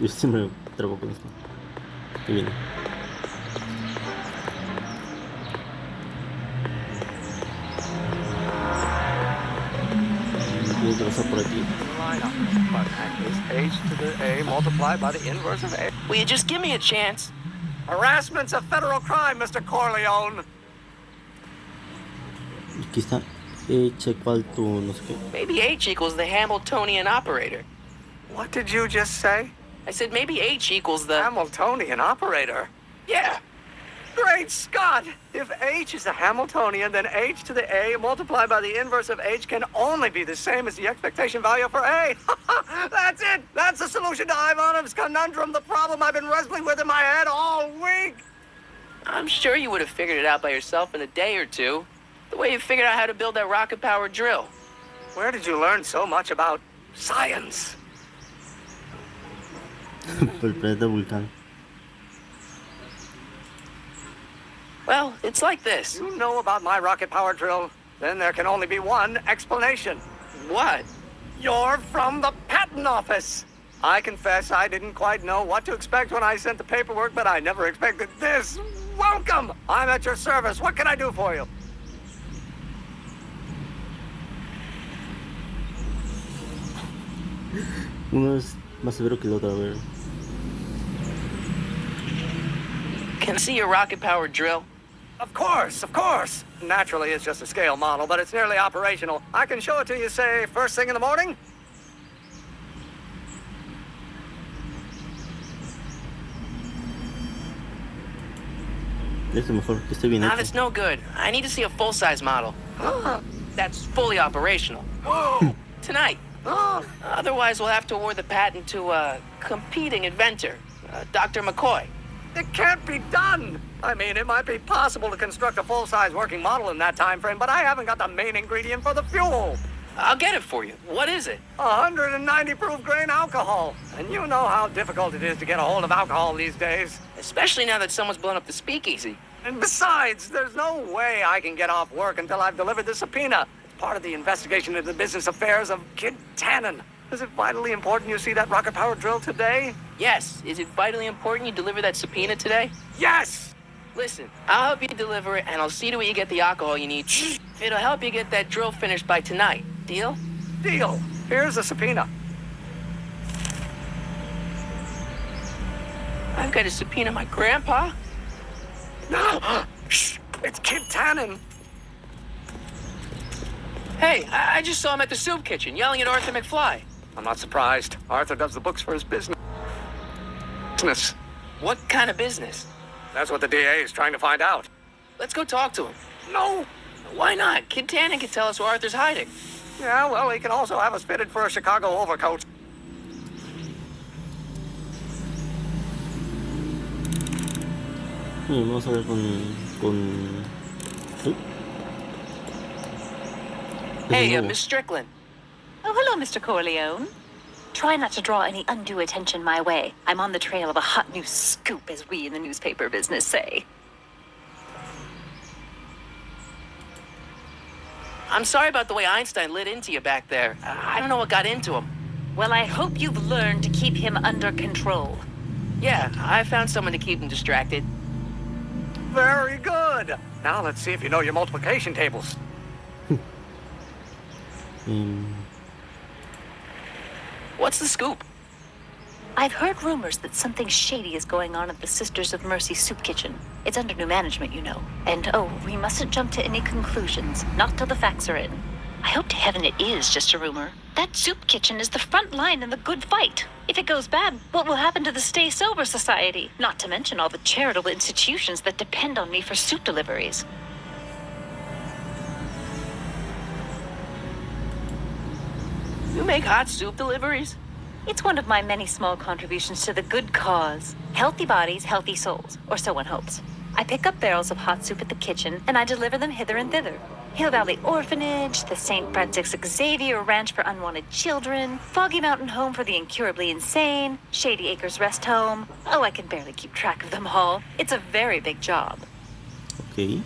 Speaker 1: Yo siempre me trabo con esto. Ahí viene. Tiene que pasar por aquí.
Speaker 12: But is h to the a multiplied by the inverse of a.
Speaker 2: Will you just give me a chance?
Speaker 12: Harassment's a federal crime, Mr. Corleone.
Speaker 1: Aquí está H equal to no sé qué.
Speaker 2: Maybe H equals the Hamiltonian operator.
Speaker 12: What did you just say?
Speaker 2: I said maybe H equals the...
Speaker 12: Hamiltonian operator?
Speaker 2: Yeah.
Speaker 12: Great Scott! If h is a Hamiltonian, then h to the a multiplied by the inverse of h can only be the same as the expectation value for a. That's it! That's the solution to Ivanov's conundrum, the problem I've been wrestling with in my head all week!
Speaker 2: I'm sure you would have figured it out by yourself in a day or two. The way you figured out how to build that rocket-powered drill.
Speaker 12: Where did you learn so much about science?
Speaker 1: Por el planeta Vulcán.
Speaker 2: Well, it's like this.
Speaker 12: You know about my rocket-powered drill? Then there can only be one explanation.
Speaker 2: What?
Speaker 12: You're from the patent office. I confess I didn't quite know what to expect when I sent the paperwork, but I never expected this. Welcome! I'm at your service. What can I do for you?
Speaker 1: Uno es más severo que el otro, a ver.
Speaker 2: Can I see your rocket-powered drill?
Speaker 12: Of course, of course. Naturally, it's just a scale model, but it's nearly operational. I can show it to you, say, first thing in the morning?
Speaker 1: Esto mejor, que esté bien
Speaker 2: Nah,
Speaker 1: hecho.
Speaker 2: that's no good. I need to see a full-size model. That's fully operational. Tonight. Otherwise, we'll have to award the patent to a competing inventor, Dr. McCoy.
Speaker 12: It can't be done. I mean, it might be possible to construct a full-size working model in that time frame, but I haven't got the main ingredient for the fuel.
Speaker 2: I'll get it for you. What is it?
Speaker 12: 190 proof grain alcohol. And you know how difficult it is to get a hold of alcohol these days.
Speaker 2: Especially now that someone's blown up the speakeasy.
Speaker 12: And besides, there's no way I can get off work until I've delivered the subpoena. It's part of the investigation into the business affairs of Kid Tannen. Is it vitally important you see that rocket-powered drill today?
Speaker 2: Yes. Is it vitally important you deliver that subpoena today?
Speaker 12: Yes!
Speaker 2: Listen, I'll help you deliver it, and I'll see to it you get the alcohol you need. It'll help you get that drill finished by tonight. Deal?
Speaker 12: Deal. Here's the subpoena.
Speaker 2: I've got to subpoena my grandpa?
Speaker 12: No! Shh! It's Kid Tannen.
Speaker 2: Hey, I just saw him at the soup kitchen yelling at Arthur McFly.
Speaker 12: I'm not surprised. Arthur does the books for his business.
Speaker 2: What kind of business?
Speaker 12: That's what the DA is trying to find out.
Speaker 2: Let's go talk to him.
Speaker 12: No!
Speaker 2: Why not? Kid Tannen can tell us where Arthur's hiding.
Speaker 12: Yeah, well, he can also have us fitted for a Chicago overcoat.
Speaker 1: Vamos a ver con...
Speaker 2: Hey, Miss Strickland.
Speaker 9: Oh, hello, Mr. Corleone. Try not to draw any undue attention my way. I'm on the trail of a hot new scoop, as we in the newspaper business say.
Speaker 2: I'm sorry about the way Einstein lit into you back there. I don't know what got into him.
Speaker 9: Well, I hope you've learned to keep him under control.
Speaker 2: Yeah, I found someone to keep him distracted.
Speaker 12: Very good. Now let's see if you know your multiplication tables.
Speaker 2: What's the scoop?
Speaker 9: I've heard rumors that something shady is going on at the Sisters of Mercy soup kitchen. It's under new management, you know. And, oh, we mustn't jump to any conclusions. Not till the facts are in. I hope to heaven it is just a rumor. That soup kitchen is the front line in the good fight. If it goes bad, what will happen to the Stay Sober Society? Not to mention all the charitable institutions that depend on me for soup deliveries.
Speaker 2: You make hot soup deliveries?
Speaker 9: It's one of my many small contributions to the good cause. Healthy bodies, healthy souls, or so one hopes. I pick up barrels of hot soup at the kitchen, and I deliver them hither and thither. Hill Valley Orphanage, the St. Francis Xavier Ranch for Unwanted Children, Foggy Mountain Home for the Incurably Insane, Shady Acres Rest Home. Oh, I can barely keep track of them all. It's a very big job.
Speaker 1: Okay.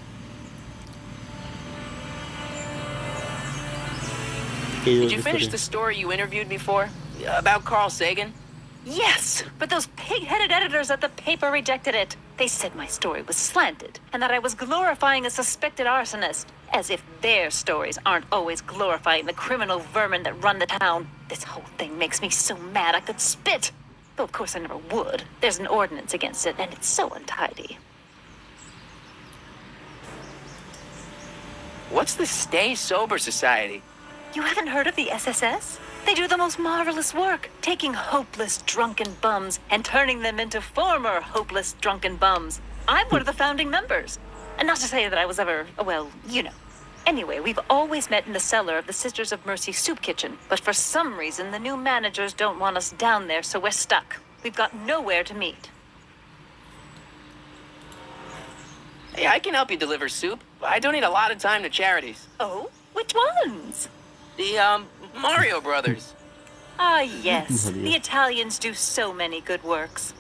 Speaker 2: Did you finish the story you interviewed me for? About Carl Sagan?
Speaker 9: Yes, but those pig-headed editors at the paper rejected it. They said my story was slanted, and that I was glorifying a suspected arsonist. As if their stories aren't always glorifying the criminal vermin that run the town. This whole thing makes me so mad I could spit. Though of course I never would. There's an ordinance against it, and it's so untidy.
Speaker 2: What's the Stay Sober Society?
Speaker 9: You haven't heard of the SSS? They do the most marvelous work, taking hopeless drunken bums and turning them into former hopeless drunken bums. I'm one of the founding members. And not to say that I was ever, well, you know. Anyway, we've always met in the cellar of the Sisters of Mercy soup kitchen, but for some reason the new managers don't want us down there, so we're stuck. We've got nowhere to meet.
Speaker 2: Hey, I can help you deliver soup. I donate a lot of time to charities.
Speaker 9: Oh? Which ones?
Speaker 2: The, Mario Brothers.
Speaker 9: Ah, yes. The Italians do so many good works.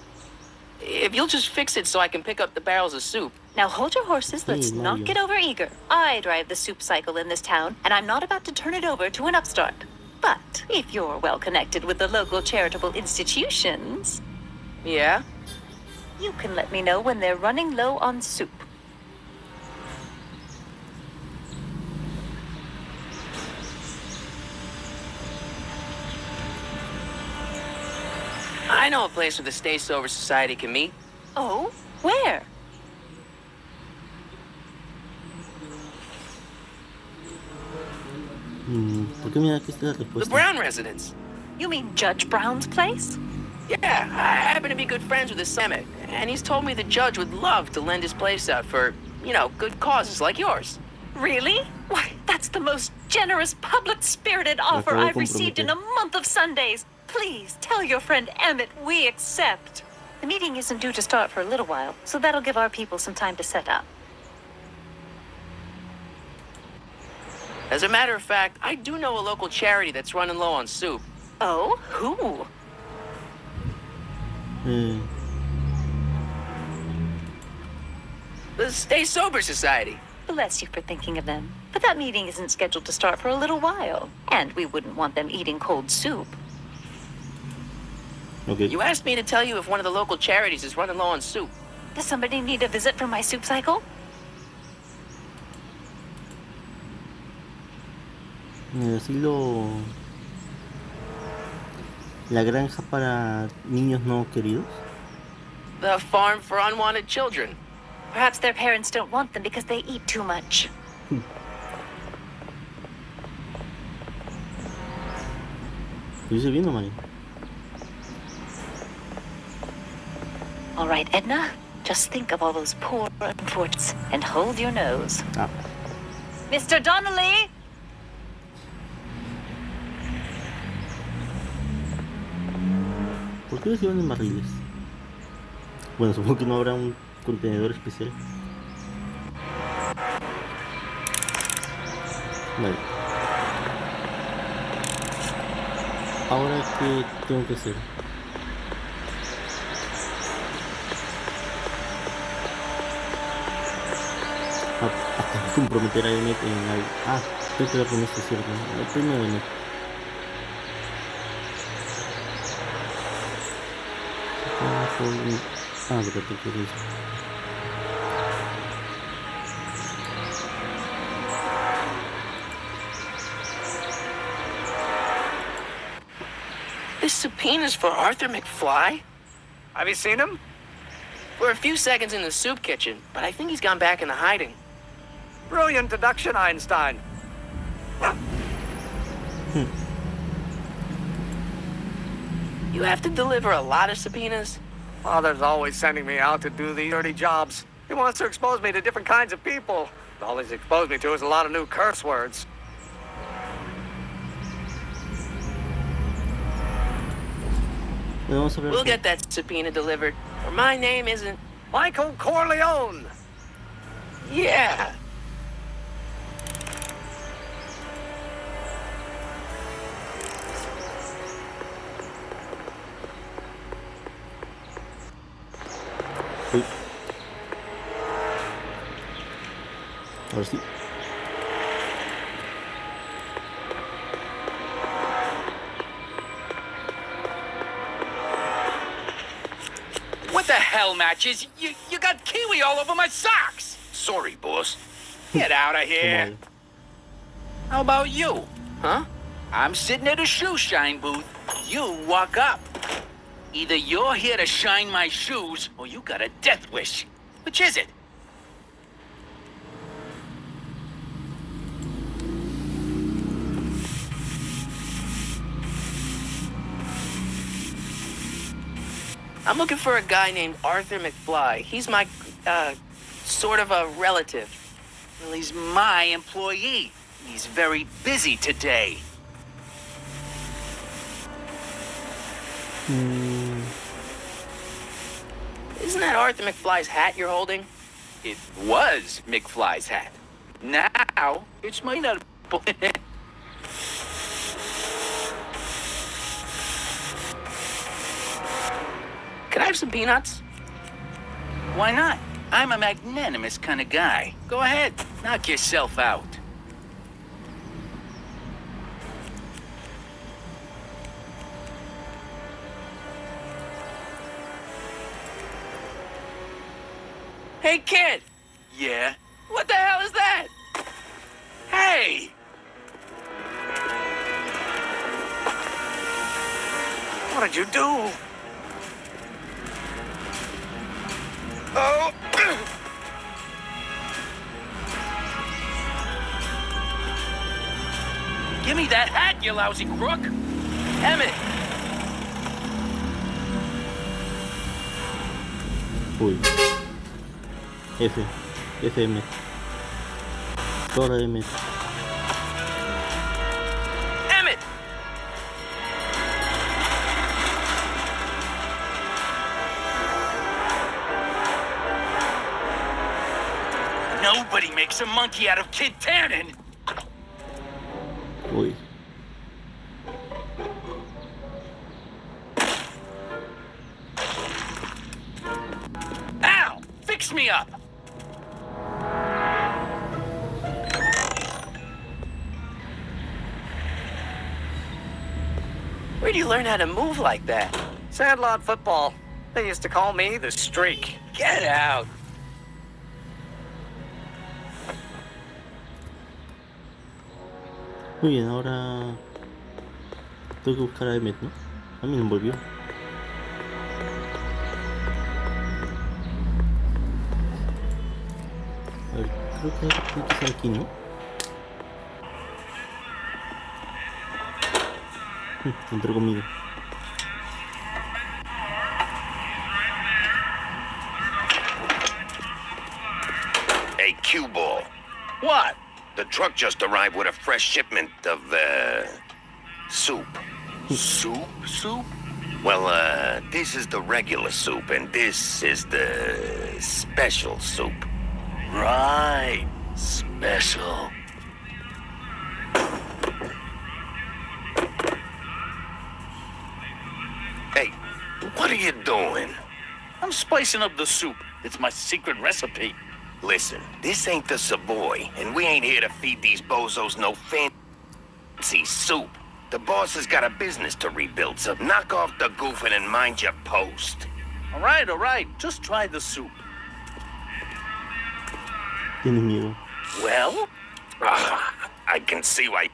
Speaker 2: If you'll just fix it so I can pick up the barrels of soup.
Speaker 9: Now hold your horses, let's not get over-eager. I drive the soup cycle in this town, and I'm not about to turn it over to an upstart. But if you're well-connected with the local charitable institutions...
Speaker 2: Yeah?
Speaker 9: You can let me know when they're running low on soup.
Speaker 2: I know a place where the Stay Sober Society can meet.
Speaker 9: Oh? Where?
Speaker 1: ¿Por qué me da que esta es la respuesta?
Speaker 2: The Brown residence.
Speaker 9: You mean Judge Brown's place?
Speaker 2: Yeah, I happen to be good friends with the Summit, and he's told me the judge would love to lend his place out for, you know, good causes like yours.
Speaker 9: Really? Why, that's the most generous, public-spirited offer I've received in a month of Sundays. Please, tell your friend Emmett we accept. The meeting isn't due to start for a little while, so that'll give our people some time to set up.
Speaker 2: As a matter of fact, I do know a local charity that's running low on soup.
Speaker 9: Oh? Who?
Speaker 2: The Stay Sober Society.
Speaker 9: Bless you for thinking of them. But that meeting isn't scheduled to start for a little while. And we wouldn't want them eating cold soup.
Speaker 1: Okay.
Speaker 2: You asked me to tell you if one of the local charities is running low on soup.
Speaker 9: Does somebody need a visit from my soup cycle?
Speaker 1: Asilo... La granja para niños no queridos.
Speaker 2: The farm for unwanted children.
Speaker 9: Perhaps their parents don't want them because they eat too much.
Speaker 1: ¿Lo hice bien o mal?
Speaker 9: All right, Edna. Just think of all those poor unfortunates and hold your nose.
Speaker 1: Ah.
Speaker 9: Mr. Donnelly!
Speaker 1: ¿Por qué los llevan en barriles? Bueno, supongo que no habrá un contenedor especial. Vale. Ahora, ¿qué tengo que hacer? Hasta comprometer a Emmett en algo. Ah, tengo que hablar con esto, ¿cierto? Primero Emmett. Ah, pero te quiero decir.
Speaker 2: This subpoena's for Arthur McFly?
Speaker 12: Have you seen him?
Speaker 2: For a few seconds in the soup kitchen, but I think he's gone back into hiding.
Speaker 12: Brilliant deduction, Einstein.
Speaker 2: You have to deliver a lot of subpoenas?
Speaker 12: Father's always sending me out to do these dirty jobs. He wants to expose me to different kinds of people. All he's exposed me to is a lot of new curse words.
Speaker 2: We'll get that subpoena delivered, or my name isn't...
Speaker 12: Michael Corleone!
Speaker 2: Yeah!
Speaker 1: Uy. Ahora sí.
Speaker 10: What the hell, Matches? You got kiwi all over my socks!
Speaker 6: Sorry, boss.
Speaker 10: Get out of here.
Speaker 1: Come on.
Speaker 10: How about you?
Speaker 2: Huh?
Speaker 10: I'm sitting at a shoe shine booth. You walk up. Either you're here to shine my shoes, or you got a death wish. Which is it?
Speaker 2: I'm looking for a guy named Arthur McFly. He's my, sort of a relative.
Speaker 10: Well, he's my employee. He's very busy today.
Speaker 2: Isn't that Arthur McFly's hat you're holding?
Speaker 10: It was McFly's hat. Now, it's made out of...
Speaker 2: Can I have some peanuts?
Speaker 10: Why not? I'm a magnanimous kind of guy. Go ahead, knock yourself out.
Speaker 2: Hey, kid!
Speaker 10: Yeah?
Speaker 2: What the hell is that?
Speaker 10: Hey!
Speaker 12: What did you do?
Speaker 6: Oh!
Speaker 10: Give me that hat, you lousy crook!
Speaker 2: Emmett!
Speaker 1: Uy. FM. Dora M.
Speaker 2: Emmett!
Speaker 10: Nobody makes a monkey out of Kid Tannen!
Speaker 1: Uy.
Speaker 10: Al! Fix me up!
Speaker 2: Where do you learn how to move like that?
Speaker 12: Sandlot football. They used to call me the Streak.
Speaker 10: Get out!
Speaker 1: Muy bien, ahora tengo que buscar a Emmet, ¿no? A mí no volvió. A ver, creo que tiene que ser aquí, ¿no? Entró conmigo.
Speaker 6: Hey, Q-Ball.
Speaker 10: What?
Speaker 6: The truck just arrived with a fresh shipment of, soup.
Speaker 10: Soup? Soup?
Speaker 6: Well, this is the regular soup, and this is the special soup.
Speaker 10: Right. Special.
Speaker 6: Hey, what are you doing?
Speaker 11: I'm spicing up the soup. It's my secret recipe.
Speaker 6: Listen, this ain't the Savoy, and we ain't here to feed these bozos no fancy soup. The boss has got a business to rebuild, so knock off the goofing and mind your post.
Speaker 11: All right. Just try the soup.
Speaker 1: Tiene miedo.
Speaker 6: Well, I can see why.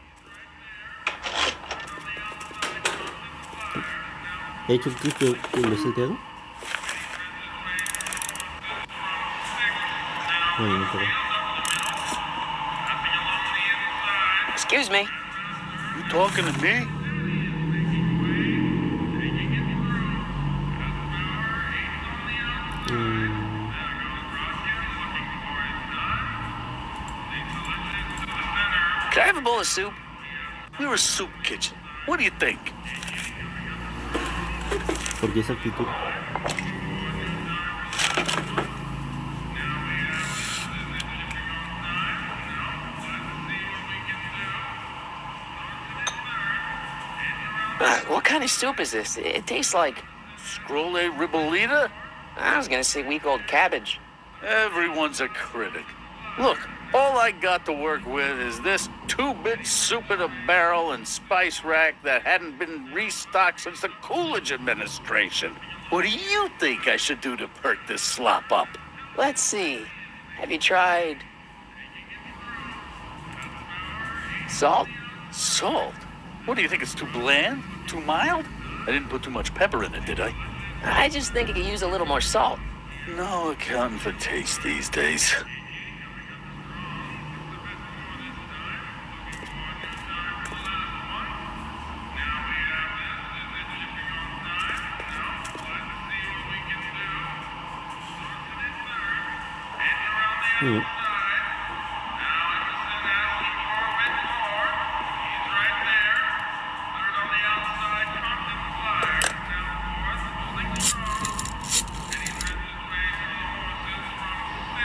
Speaker 1: ¿He hecho el clip que lo salteado? Bueno, no, pero...
Speaker 2: Excuse me.
Speaker 11: You talking to me?
Speaker 2: Can I have a bowl of soup?
Speaker 11: We're a soup kitchen. What do you think?
Speaker 1: ¿Por qué esa actitud?
Speaker 2: What kind of soup is this? It tastes like...
Speaker 11: Scroll ribolita?
Speaker 2: I was gonna say week-old cabbage.
Speaker 11: Everyone's a critic. Look, all I got to work with is this 2-bit soup in a barrel and spice rack that hadn't been restocked since the Coolidge administration. What do you think I should do to perk this slop up?
Speaker 2: Let's see. Have you tried... salt?
Speaker 11: Salt? What do you think, it's too bland? Too mild? I didn't put too much pepper in it, did I?
Speaker 2: I just think it could use a little more salt.
Speaker 11: No accounting for taste these days.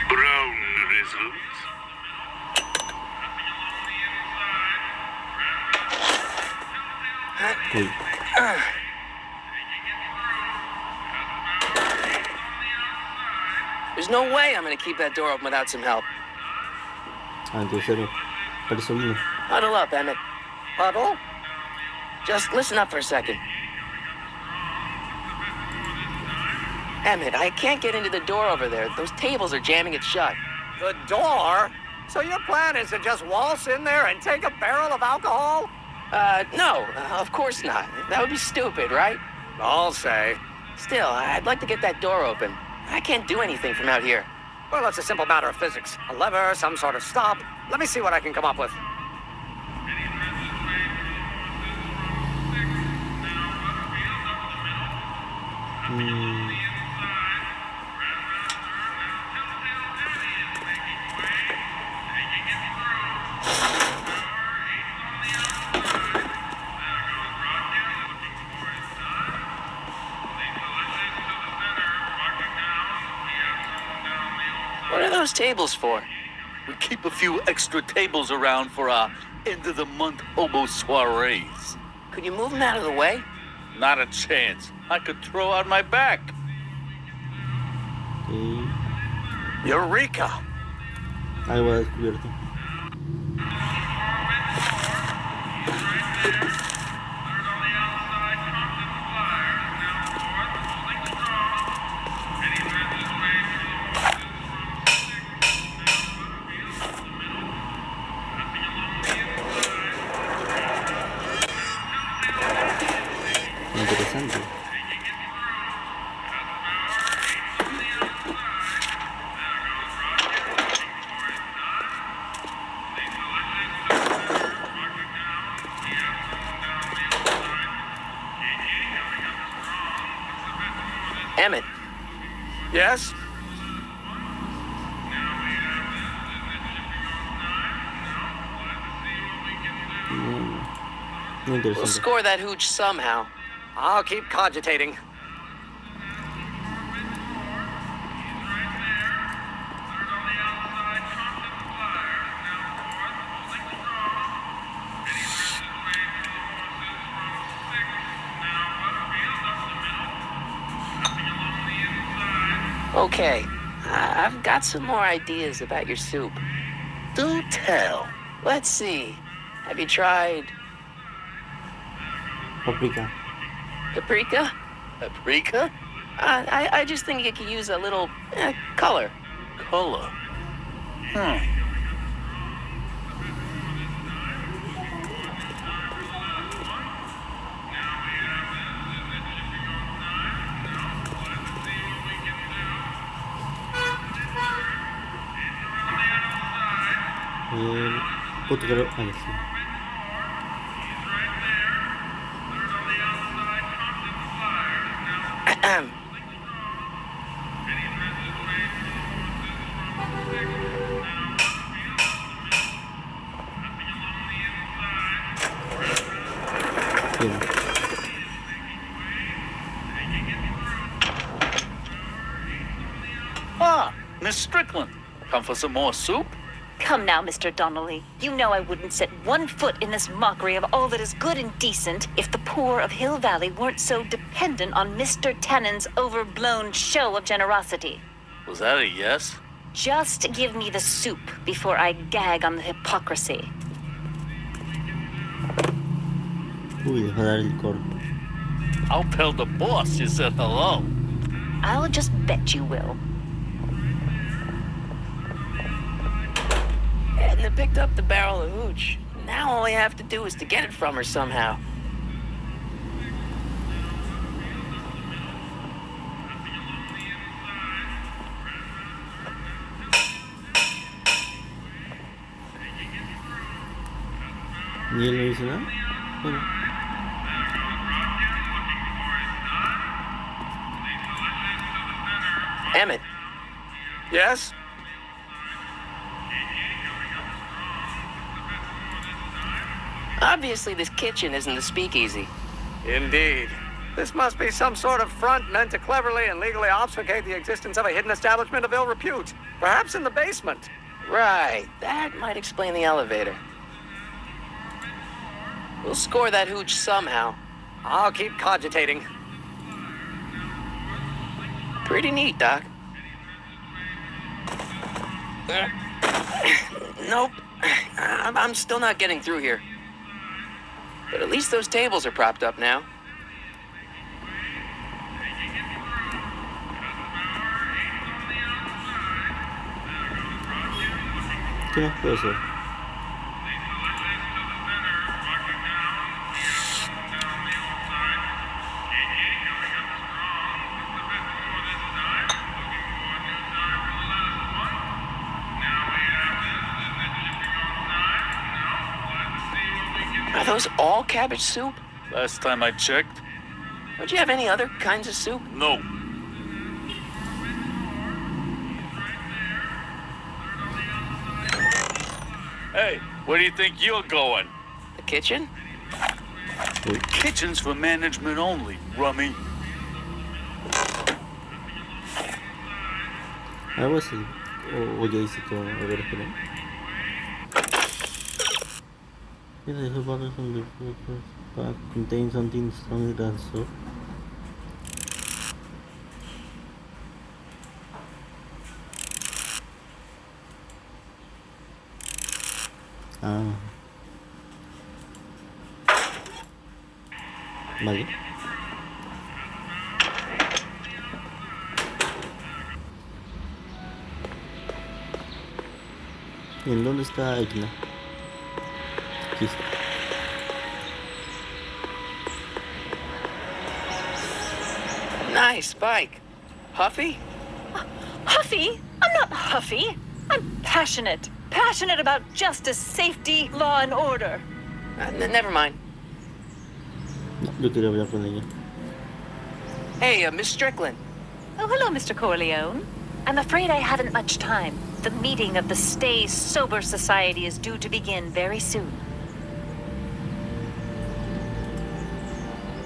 Speaker 11: Brown results.
Speaker 2: There's no way I'm gonna keep that door open without some help.
Speaker 1: Entonces, para eso vino.
Speaker 2: Huddle up, Emmett.
Speaker 12: Huddle?
Speaker 2: Just listen up for a second. Emmett, I can't get into the door over there. Those tables are jamming it shut.
Speaker 12: The door? So your plan is to just waltz in there and take a barrel of alcohol?
Speaker 2: No, of course not. That would be stupid, right?
Speaker 12: I'll say.
Speaker 2: Still, I'd like to get that door open. I can't do anything from out here.
Speaker 12: Well, it's a simple matter of physics. A lever, some sort of stop. Let me see what I can come up with.
Speaker 2: What are those tables for?
Speaker 11: We keep a few extra tables around for our end-of-the-month hobo soirees.
Speaker 2: Could you move them out of the way?
Speaker 11: Not a chance. I could throw out my back.
Speaker 12: Eureka!
Speaker 1: Algo ha descubierto. Interesante.
Speaker 2: Emmett.
Speaker 12: Yes?
Speaker 1: Muy
Speaker 2: We'll
Speaker 1: interesante.
Speaker 2: score that hooch somehow.
Speaker 12: I'll keep cogitating.
Speaker 2: Okay, I've got some more ideas about your soup.
Speaker 11: Do tell.
Speaker 2: Let's see. Have you tried
Speaker 1: Paprika.
Speaker 2: paprika?
Speaker 11: Paprika?
Speaker 2: I just think it could use a little color.
Speaker 11: Color.
Speaker 1: Puto, creo. Ah, sí. Bien.
Speaker 11: Ah, Miss Strickland. Come for some more soup?
Speaker 9: Come now, Mr. Donnelly. You know I wouldn't set one foot in this mockery of all that is good and decent if the poor of Hill Valley weren't so dependent on Mr. Tennant's overblown show of generosity.
Speaker 11: Was that a yes?
Speaker 9: Just give me the soup before I gag on the hypocrisy.
Speaker 1: Uy, deja dar el licor.
Speaker 11: I'll tell the boss you said hello.
Speaker 9: I'll just bet you will.
Speaker 2: Edna picked up the barrel of hooch. Now all I have to do is to get it from her somehow.
Speaker 1: ¿Y él no dice nada? Bueno.
Speaker 2: Emmett.
Speaker 12: Yes?
Speaker 2: Obviously, this kitchen isn't the speakeasy.
Speaker 12: Indeed. This must be some sort of front meant to cleverly and legally obfuscate the existence of a hidden establishment of ill repute. Perhaps in the basement.
Speaker 2: Right. That might explain the elevator. We'll score that hooch somehow.
Speaker 12: I'll keep cogitating.
Speaker 2: Pretty neat, Doc. Nope. I'm still not getting through here. But at least those tables are propped up now.
Speaker 1: ¿Qué más puedo hacer?
Speaker 2: Are those all cabbage soup?
Speaker 11: Last time I checked,
Speaker 2: Don't you have any other kinds of soup?
Speaker 11: no. Hey, where do you think you're going?
Speaker 2: The kitchen?
Speaker 11: Kitchen's for management only, rummy.
Speaker 1: Algo así. O ya hice todo. A ver, espera. The bottles on the pack contain something stronger than soap. Ah. Vale. ¿Y en dónde está Edna? Aquí está.
Speaker 2: Nice bike. Huffy?
Speaker 9: Huffy? I'm not huffy. I'm passionate. Passionate about justice, safety, law, and order.
Speaker 2: Never mind.
Speaker 1: No, yo quería hablar con ella.
Speaker 2: Hey, Miss Strickland.
Speaker 9: Oh, hello, Mr. Corleone. I'm afraid I haven't much time. The meeting of the Stay Sober Society is due to begin very soon.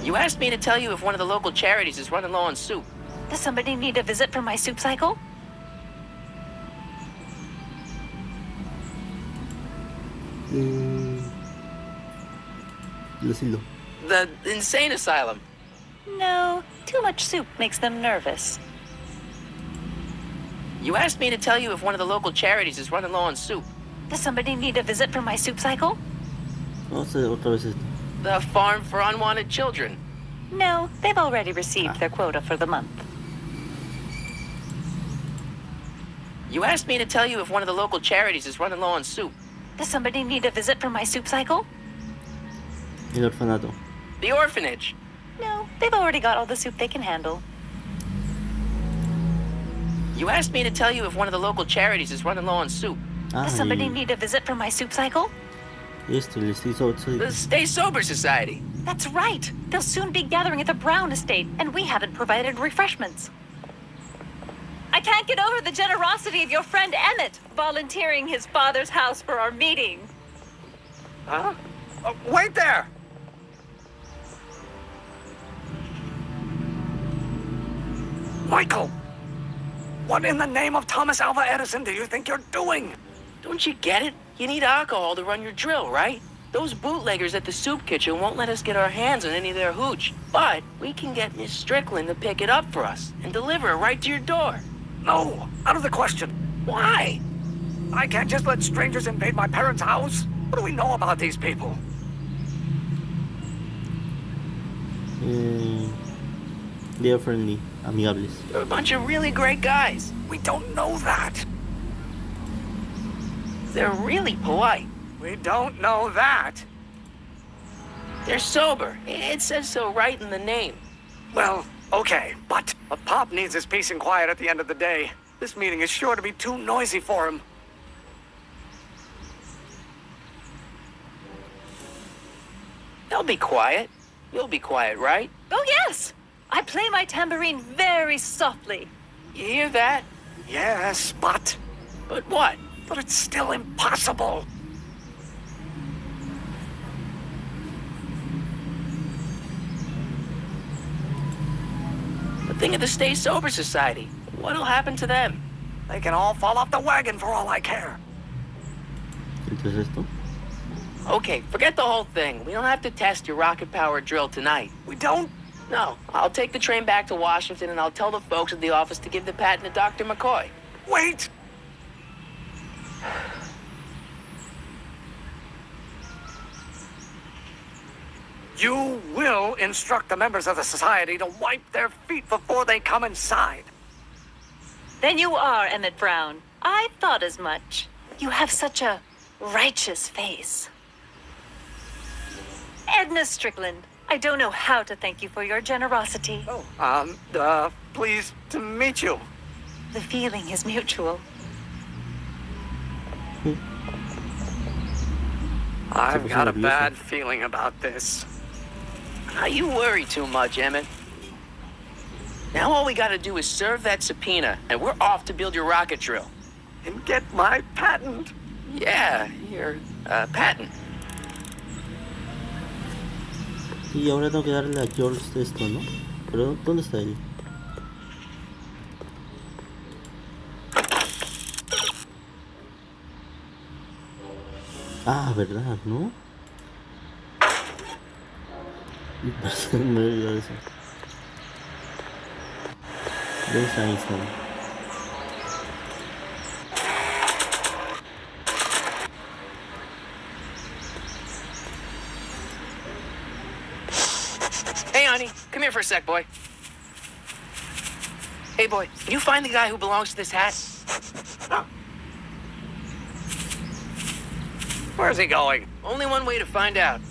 Speaker 2: You asked me to tell you if one of the local charities is running low on soup.
Speaker 9: Does somebody need a visit for my soup cycle?
Speaker 1: Decilo.
Speaker 2: The insane asylum.
Speaker 9: No, too much soup makes them nervous.
Speaker 2: You asked me to tell you if one of the local charities is running low on soup.
Speaker 9: Does somebody need a visit for my soup cycle?
Speaker 1: Vamos a hacer otra vez esto.
Speaker 2: The Farm for Unwanted Children.
Speaker 9: No, they've already received their quota for the month.
Speaker 2: You asked me to tell you if one of the local charities is running low on soup.
Speaker 9: Does somebody need a visit for my soup cycle?
Speaker 1: El orfanato.
Speaker 2: The orphanage.
Speaker 9: No, they've already got all the soup they can handle.
Speaker 2: You asked me to tell you if one of the local charities is running low on soup.
Speaker 9: Does somebody need a visit for my soup cycle?
Speaker 1: Esto, el Stay Sober Society.
Speaker 2: The Stay Sober Society.
Speaker 9: That's right. They'll soon be gathering at the Brown estate, and we haven't provided refreshments. I can't get over the generosity of your friend Emmett, volunteering his father's house for our meeting.
Speaker 12: Huh? Wait there! Michael! What in the name of Thomas Alva Edison do you think you're doing?
Speaker 2: Don't you get it? You need alcohol to run your drill, right? Those bootleggers at the soup kitchen won't let us get our hands on any of their hooch. But we can get Miss Strickland to pick it up for us and deliver it right to your door.
Speaker 12: No, out of the question.
Speaker 2: Why?
Speaker 12: I can't just let strangers invade my parents' house. What do we know about these people?
Speaker 1: They are friendly, amigables.
Speaker 2: They're a bunch of really great guys.
Speaker 12: We don't know that.
Speaker 2: They're really polite.
Speaker 12: We don't know that.
Speaker 2: They're sober. It says so right in the name.
Speaker 12: Well, okay, but Pop needs his peace and quiet at the end of the day. This meeting is sure to be too noisy for him.
Speaker 2: They'll be quiet. You'll be quiet, right?
Speaker 9: Oh, yes. I play my tambourine very softly.
Speaker 2: You hear that?
Speaker 12: Yes, but...
Speaker 2: But what?
Speaker 12: But it's still impossible.
Speaker 2: The thing of the Stay Sober Society. What'll happen to them?
Speaker 12: They can all fall off the wagon for all I care.
Speaker 1: Entonces esto.
Speaker 2: Okay, forget the whole thing. We don't have to test your rocket-powered drill tonight.
Speaker 12: We don't?
Speaker 2: No. I'll take the train back to Washington and I'll tell the folks at the office to give the patent to Dr. McCoy.
Speaker 12: Wait! You will instruct the members of the society to wipe their feet before they come inside.
Speaker 9: Then you are Emmett Brown. I thought as much. You have such a righteous face. Edna Strickland, I don't know how to thank you for your generosity.
Speaker 12: Oh, pleased to meet you.
Speaker 9: The feeling is mutual.
Speaker 12: I've got a bad feeling about this.
Speaker 2: You worry too much, Emmett. Now all we gotta do is serve that subpoena, and we're off to build your rocket drill.
Speaker 12: And get my patent.
Speaker 2: Yeah, your patent.
Speaker 1: Y ahora tengo que darle a George esto, ¿no? Pero ¿dónde está él? Ah, verdad, ¿no? Me he olvidado de eso. ¿Dónde está Einstein?
Speaker 2: Hey, honey, come here for a sec, boy. Hey, boy, can you find the guy who belongs to this hat?
Speaker 12: Where's he going?
Speaker 2: Only one way to find out.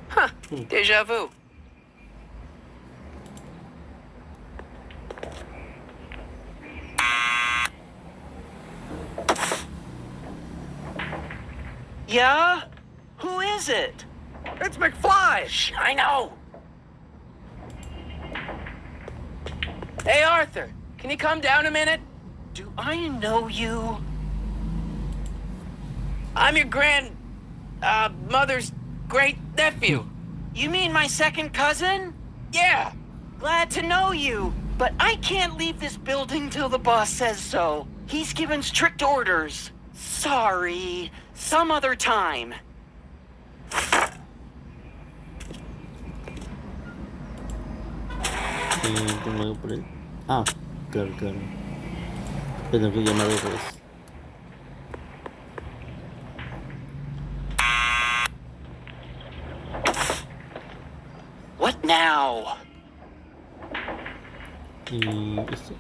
Speaker 2: Huh, deja vu.
Speaker 5: Yeah? Who is it?
Speaker 12: It's McFly!
Speaker 2: Shh, I know. Hey, Arthur, can you come down a minute?
Speaker 5: Do I know you?
Speaker 2: I'm your mother's great nephew.
Speaker 5: You mean my second cousin?
Speaker 2: Yeah.
Speaker 5: Glad to know you, but I can't leave this building till the boss says so. He's given strict orders. Sorry. Some other time.
Speaker 1: ¿Tengo algo por él? Ah, claro, claro. Tengo que llamar otra vez.
Speaker 5: What now?
Speaker 1: Y esto.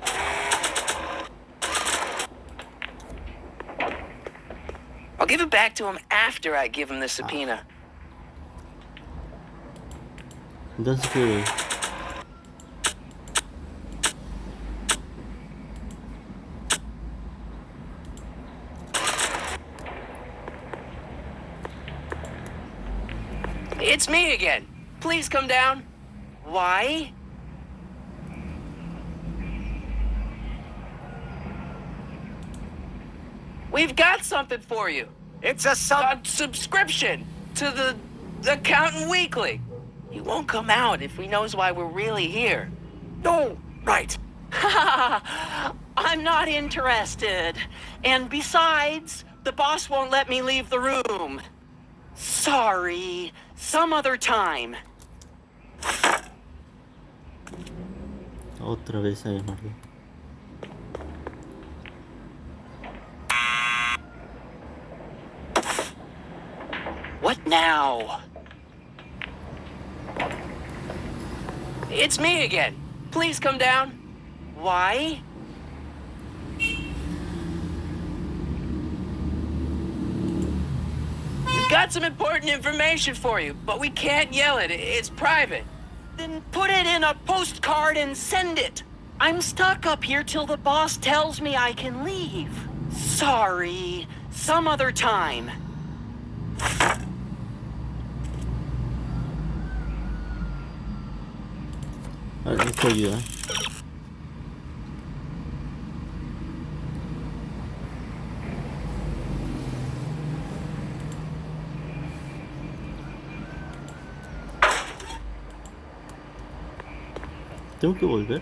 Speaker 2: I'll give it back to him after I give him the subpoena.
Speaker 1: Entonces, ¿qué?
Speaker 2: It's me again. Please come down. Why? We've got something for you.
Speaker 12: It's a
Speaker 2: subscription to the Accountant Weekly. He won't come out if he knows why we're really here.
Speaker 12: No, right.
Speaker 5: I'm not interested. And besides, the boss won't let me leave the room. Sorry. Some other time.
Speaker 1: Otra vez a llamarlo.
Speaker 5: What now?
Speaker 2: It's me again. Please come down.
Speaker 5: Why?
Speaker 2: We've got some important information for you, but we can't yell it. It's private.
Speaker 5: Then put it in a postcard and send it. I'm stuck up here till the boss tells me I can leave. Sorry. Some other time.
Speaker 1: Esto ayuda. Tengo que volver.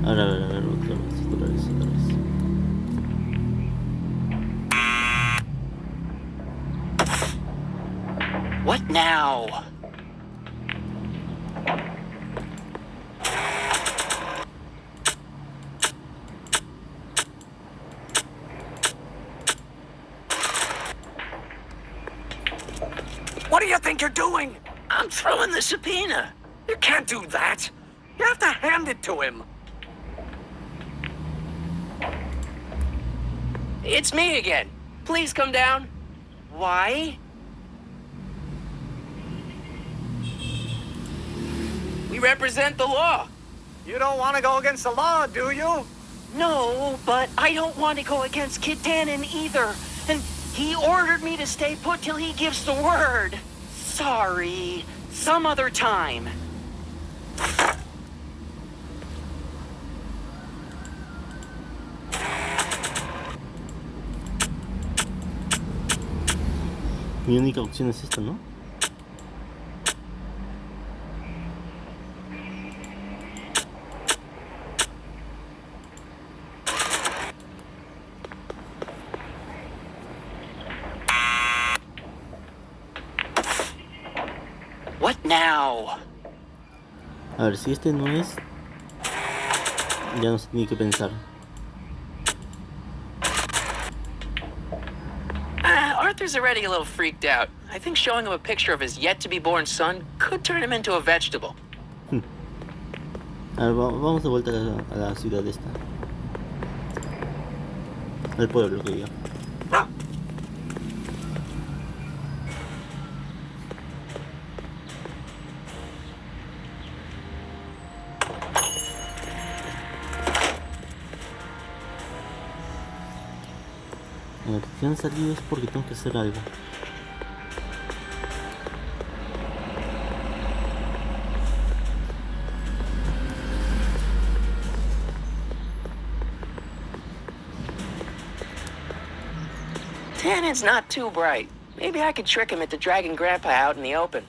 Speaker 1: A ver, otra vez.
Speaker 5: What now?
Speaker 12: What do you think you're doing?
Speaker 5: I'm throwing the subpoena.
Speaker 12: You can't do that. You have to hand it to him.
Speaker 2: It's me again. Please come down.
Speaker 5: Why?
Speaker 2: We represent the law.
Speaker 12: You don't want to go against the law, do you?
Speaker 5: No, but I don't want to go against Kid Tannen either. And he ordered me to stay put till he gives the word. Sorry. Some other time.
Speaker 1: Mi única opción es esta, ¿no?
Speaker 5: What now?
Speaker 1: A ver, si este no es, ya no sé ni qué pensar.
Speaker 2: Arthur's already a little freaked out. I think showing him a picture of his yet-to-be-born son could turn him into a vegetable.
Speaker 1: A ver, vamos de vuelta a la ciudad esta. Al pueblo, que diga. Si han salido es porque tengo que hacer algo.
Speaker 2: Tannen's not too bright. Maybe I could trick him into dragging Grandpa out in the open.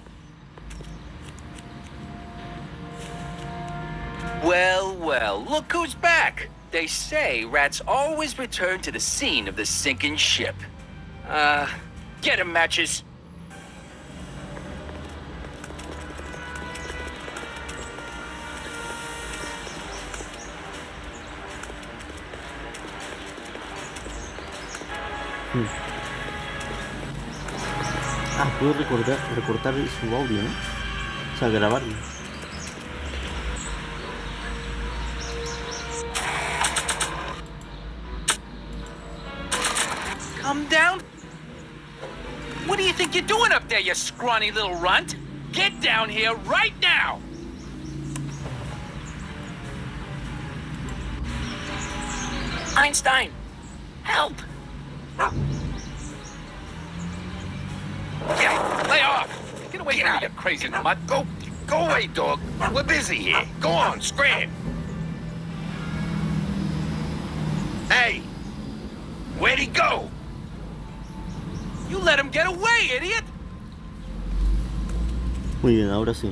Speaker 10: Well, well, look who's back. They say rats always return to the scene of the sinking ship. Get 'em, matches.
Speaker 1: Ah, puedo recortar su audio, ¿no? O sea, grabarlo.
Speaker 10: Come down. What do you think you're doing up there, you scrawny little runt? Get down here right now!
Speaker 2: Einstein, help!
Speaker 10: Lay off! Get away from me, you crazy mutt.
Speaker 6: Go away, dog. We're busy here. Go on, scram. Hey, where'd he go?
Speaker 10: You let him get away, idiot!
Speaker 1: Muy bien, ahora sí.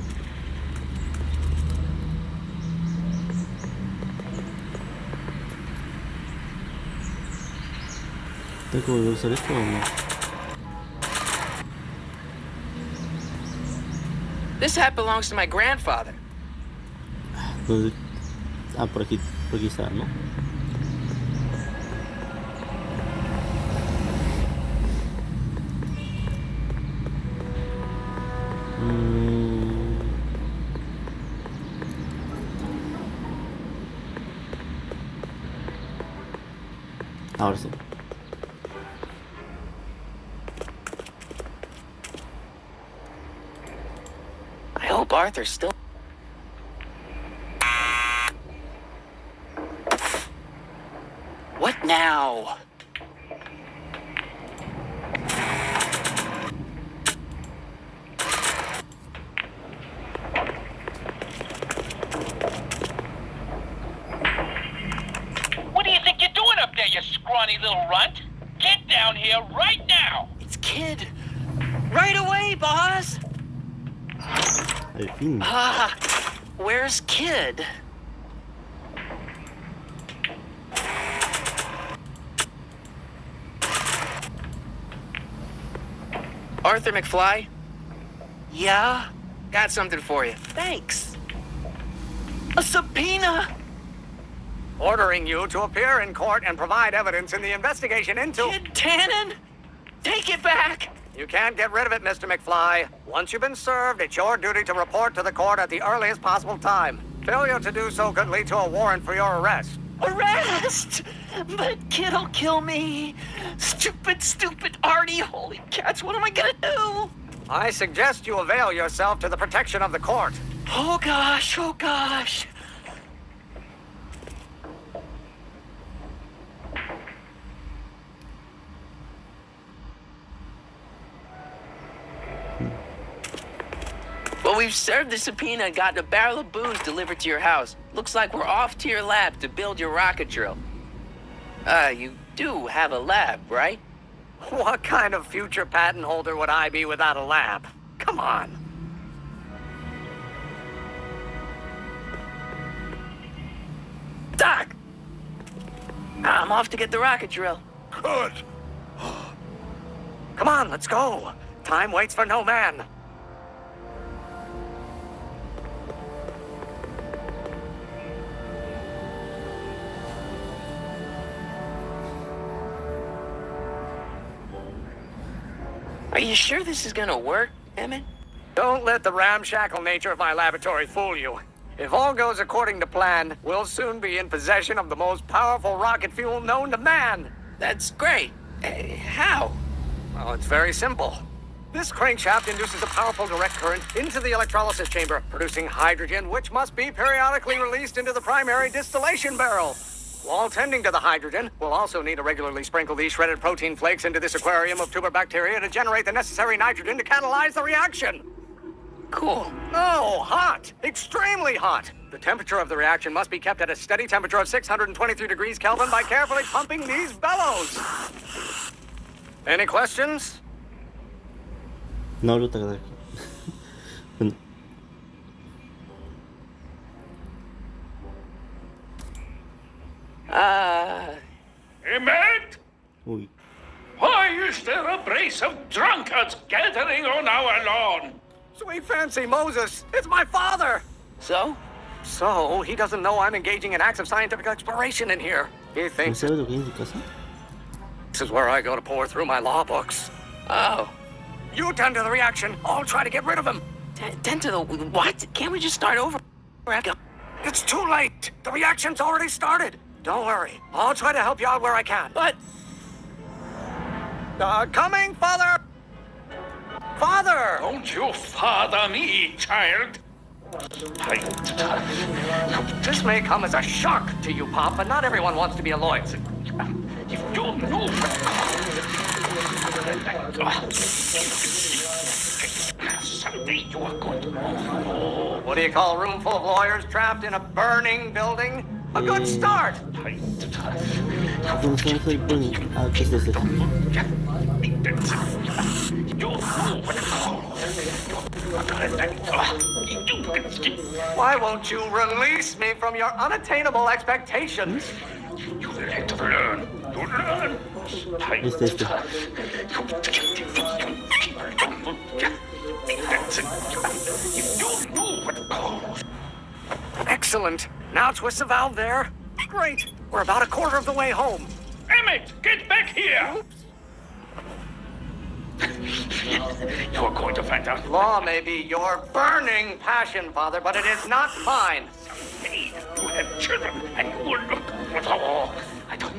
Speaker 1: ¿Tengo que volver a usar esto o no?
Speaker 2: This hat belongs to my grandfather.
Speaker 1: ¿Dónde? Ah, por aquí está, ¿no? Ahora sí.
Speaker 2: I hope Arthur's still...
Speaker 5: What now?
Speaker 10: What do you think you're doing up there, you scrawny little runt? Get down here right now!
Speaker 5: It's Kid. Right away, boss!
Speaker 1: Al fin.
Speaker 5: Where's Kid?
Speaker 2: Arthur McFly,
Speaker 5: Yeah?
Speaker 2: got something for you.
Speaker 5: Thanks. A subpoena?
Speaker 12: Ordering you to appear in court and provide evidence in the investigation into...
Speaker 5: Kid Tannen? Take it back!
Speaker 12: You can't get rid of it, Mr. McFly. Once you've been served, it's your duty to report to the court at the earliest possible time. Failure to do so could lead to a warrant for your arrest.
Speaker 5: Arrest! But Kid'll kill me. Stupid Artie. Holy cats, what am I gonna do?
Speaker 12: I suggest you avail yourself to the protection of the court.
Speaker 5: Oh gosh.
Speaker 2: Well, we've served the subpoena and gotten a barrel of booze delivered to your house. Looks like we're off to your lab to build your rocket drill. You do have a lab, right?
Speaker 12: What kind of future patent holder would I be without a lab? Come on.
Speaker 2: Doc! I'm off to get the rocket drill.
Speaker 3: Good.
Speaker 12: Come on, let's go. Time waits for no man.
Speaker 2: Are you sure this is gonna work, Emmett?
Speaker 12: Don't let the ramshackle nature of my laboratory fool you. If all goes according to plan, we'll soon be in possession of the most powerful rocket fuel known to man.
Speaker 2: That's great. How?
Speaker 12: Well, it's very simple. This crankshaft induces a powerful direct current into the electrolysis chamber, producing hydrogen, which must be periodically released into the primary distillation barrel. While tending to the hydrogen, we'll also need to regularly sprinkle these shredded protein flakes into this aquarium of tuber bacteria to generate the necessary nitrogen to catalyze the reaction.
Speaker 2: Cool.
Speaker 12: No, hot. Extremely hot. The temperature of the reaction must be kept at a steady temperature of 623 degrees Kelvin by carefully pumping these bellows. Any questions?
Speaker 1: No lo te agradezco. Bueno.
Speaker 11: Emmett?
Speaker 1: Uy.
Speaker 11: Why is there a brace of drunkards gathering on our lawn?
Speaker 12: Sweet fancy Moses, it's my father!
Speaker 2: So?
Speaker 12: So, he doesn't know I'm engaging in acts of scientific exploration in here. He
Speaker 1: ¿No
Speaker 12: thinks
Speaker 1: sabe lo que hay en su casa?
Speaker 12: this is where I go to pour through my law books.
Speaker 2: Oh.
Speaker 12: You tend to the reaction, I'll try to get rid of him.
Speaker 2: Tend to the... What? Can't we just start over?
Speaker 12: It's too late. The reaction's already started. Don't worry. I'll try to help you out where I can.
Speaker 2: But...
Speaker 12: Coming, Father! Father!
Speaker 11: Don't you father me, child.
Speaker 12: This may come as a shock to you, Pop, but not everyone wants to be a lawyer.
Speaker 11: If you knew someday you are going to know.
Speaker 12: What do you call a room full of lawyers trapped in a burning building? A good start!
Speaker 1: ¿Dónde está el burning? Ah, ¿qué es este?
Speaker 12: Why won't you release me from your unattainable expectations?
Speaker 11: You will have to learn. You learn.
Speaker 1: Este.
Speaker 12: Excellent. Now twist the valve there. Great. We're about a quarter of the way home.
Speaker 11: Emmett, get back here!
Speaker 12: Oops.
Speaker 11: You're going to find out.
Speaker 12: Law may be your burning passion, Father, but it is not mine.
Speaker 11: Someday you have children and you will look for the law. I don't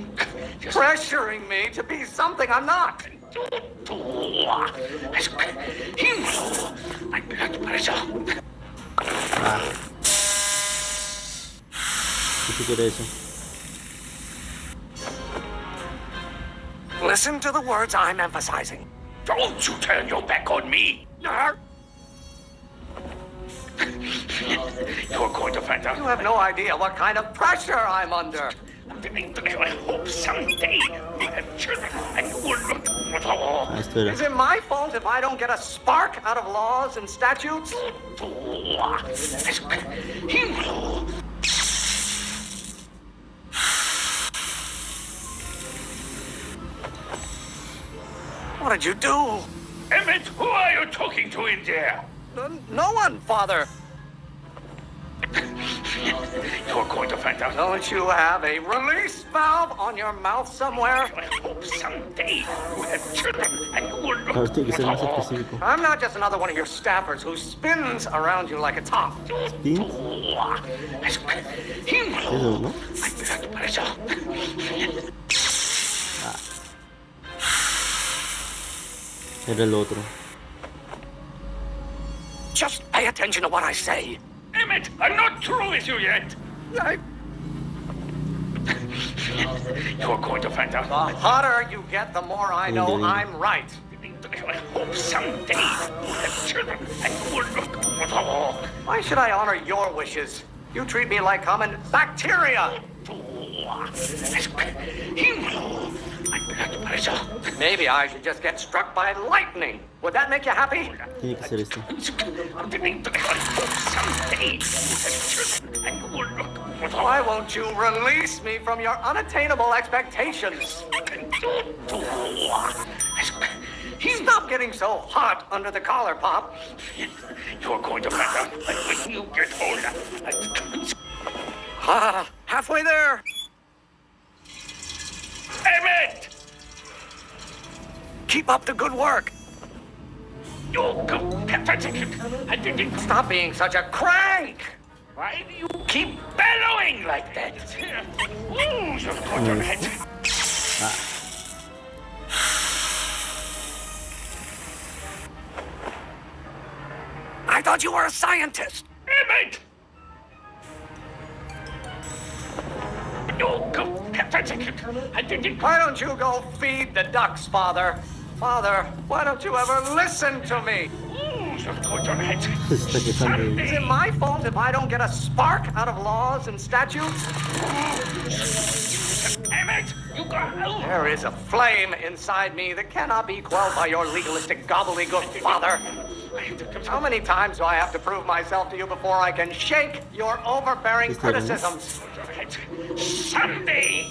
Speaker 11: just
Speaker 12: Pressuring me to be something I'm not.
Speaker 11: My blood pressure.
Speaker 1: ¿Qué quiere eso?
Speaker 12: Listen to the words I'm emphasizing.
Speaker 11: Don't you turn your back on me. You're going to find out.
Speaker 12: You have no idea what kind of pressure I'm under.
Speaker 11: I hope someday you have children and you will look for the law.
Speaker 12: Is it my fault if I don't get a spark out of laws and statutes? What did you do?
Speaker 11: Emmett, who are you talking to in there?
Speaker 12: No one, Father.
Speaker 11: You're going to find out.
Speaker 12: Don't you have a release valve on your mouth somewhere?
Speaker 11: I hope someday you have children and you will look
Speaker 1: Ahora tiene que
Speaker 11: for
Speaker 1: ser
Speaker 11: the
Speaker 1: más
Speaker 11: law.
Speaker 1: específico.
Speaker 12: I'm not just another one of your staffers who spins around you like a top.
Speaker 1: ¿Spin? Eso, ¿no?
Speaker 11: My blood pressure.
Speaker 1: Era el otro.
Speaker 12: Just pay attention to what I say.
Speaker 11: Emmett, I'm not through with you yet. You're going to find out.
Speaker 12: The hotter you get, the more I know I'm right.
Speaker 11: I hope someday you have children and you will look for the law.
Speaker 12: Why should I honor your wishes? You treat me like common bacteria.
Speaker 11: My blood pressure.
Speaker 12: Maybe I should just get struck by lightning. Would that make you happy?
Speaker 1: Tiene que ser esto.
Speaker 11: I hope someday you have children and you will look for the law.
Speaker 12: Why won't you release me from your unattainable expectations? Stop getting so hot under the collar, Pop.
Speaker 11: You're going to find out when you get older.
Speaker 12: Halfway there.
Speaker 11: Emmett!
Speaker 12: Keep up the good work. Stop being such a crank.
Speaker 11: Why do you keep bellowing like that? Ooh, you're going to head.
Speaker 12: I thought you were a scientist.
Speaker 11: Emmett!
Speaker 12: Why don't you go feed the ducks, Father? Father, why don't you ever listen to me?
Speaker 1: Se está quejando.
Speaker 12: Is it my fault if I don't get a spark out of laws and statutes?
Speaker 11: Emmett, you got...
Speaker 12: There is a flame inside me that cannot be quelled by your legalistic gobbledygook, Father. How many times do I have to prove myself to you before I can shake your overbearing criticisms?
Speaker 11: Someday!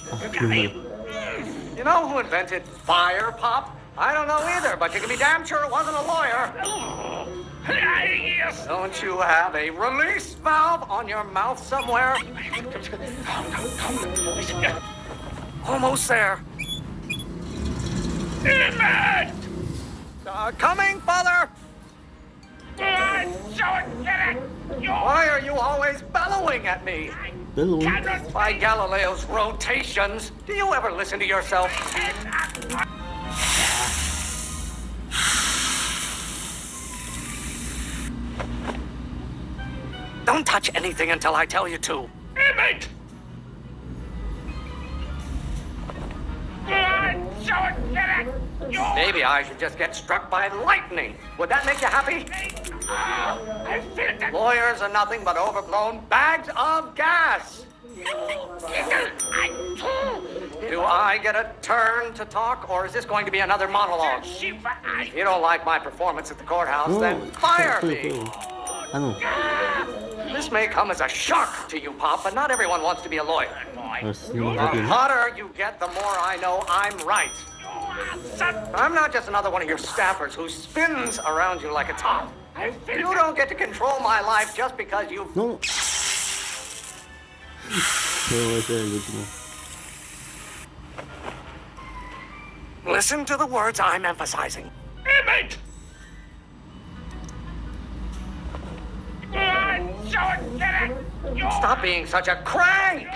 Speaker 12: You know who invented fire, Pop? I don't know either, but you can be damn sure it wasn't a lawyer.
Speaker 11: Yes.
Speaker 12: Don't you have a release valve on your mouth somewhere? Almost there.
Speaker 11: Emmett!
Speaker 12: Coming, Father! Why are you always bellowing at me?
Speaker 1: Bellowing?
Speaker 12: By Galileo's rotations, do you ever listen to yourself? Don't touch anything until I tell you to.
Speaker 3: Emmett!
Speaker 12: Maybe I should just get struck by lightning. Would that make you happy? Lawyers are nothing but overblown bags of gas. Do I get a turn to talk, or is this going to be another monologue? If you don't like my performance at the courthouse, then fire me. This may come as a shock to you, Pop, but not everyone wants to be a lawyer. The hotter you get, the more I know I'm right. I'm not just another one of your staffers who spins around you like a top. You don't get to control my life just because you...
Speaker 1: No.
Speaker 12: Listen to the words I'm emphasizing.
Speaker 3: Emmett!
Speaker 12: Stop being such a crank!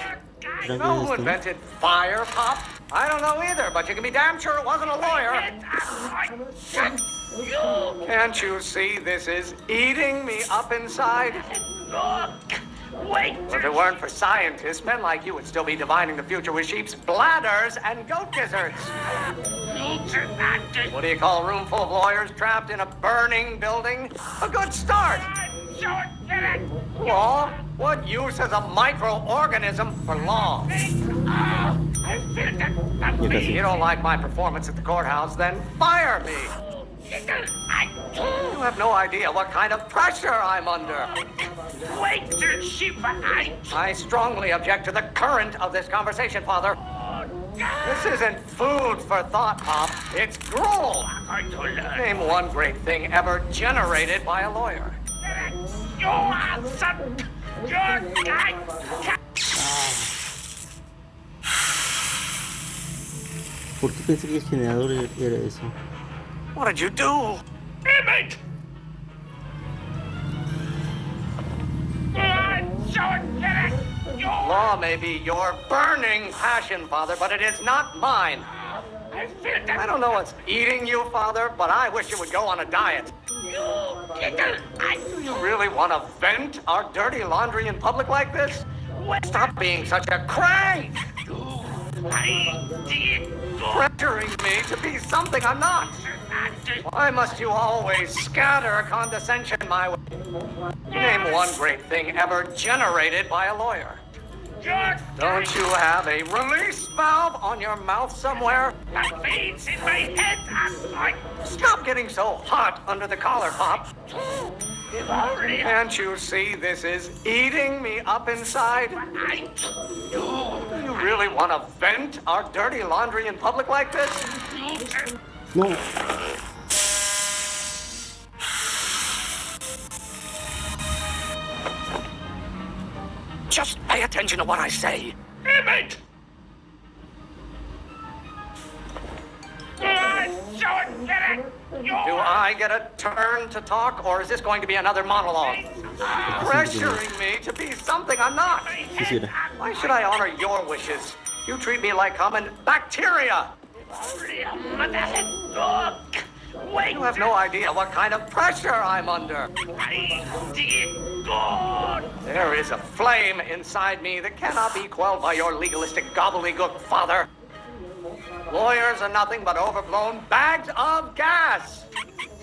Speaker 12: You know who invented fire, Pop? I don't know either, but you can be damn sure it wasn't a lawyer. Can't you see this is eating me up inside? If it weren't for scientists, men like you would still be divining the future with sheep's bladders and goat gizzards. What do you call a room full of lawyers trapped in a burning building? A good start. Law? What use is a microorganism for law? If you don't like my performance at the courthouse, then fire me. You have no idea what kind of pressure I'm under. I strongly object to the current of this conversation, Father. This isn't food for thought, Pop. It's gruel. Name one great thing ever generated by a lawyer.
Speaker 1: ¿Por qué pensé que el generador era eso?
Speaker 12: What did you do?
Speaker 3: Emmett!
Speaker 12: Law may be your burning passion, Father, but it is not mine. I don't know what's eating you, Father, but I wish you would go on a diet. Do you really want to vent our dirty laundry in public like this? Stop being such a crank! Pressuring me to be something I'm not. Why must you always scatter condescension my way? Name one great thing ever generated by a lawyer. Don't you have a release valve on your mouth somewhere?
Speaker 3: The veins in my head.
Speaker 12: Stop getting so hot under the collar, Pop. Can't you see this is eating me up inside? Do you really want to vent our dirty laundry in public like this?
Speaker 1: No.
Speaker 12: Just pay attention to what I say.
Speaker 3: Emmett!
Speaker 12: Do I get a turn to talk, or is this going to be another monologue? Pressuring me to be something I'm not. Why should I honor your wishes? You treat me like common bacteria. You have no idea what kind of pressure I'm under. There is a flame inside me that cannot be quelled by your legalistic gobbledygook, Father. Lawyers are nothing but overblown bags of gas.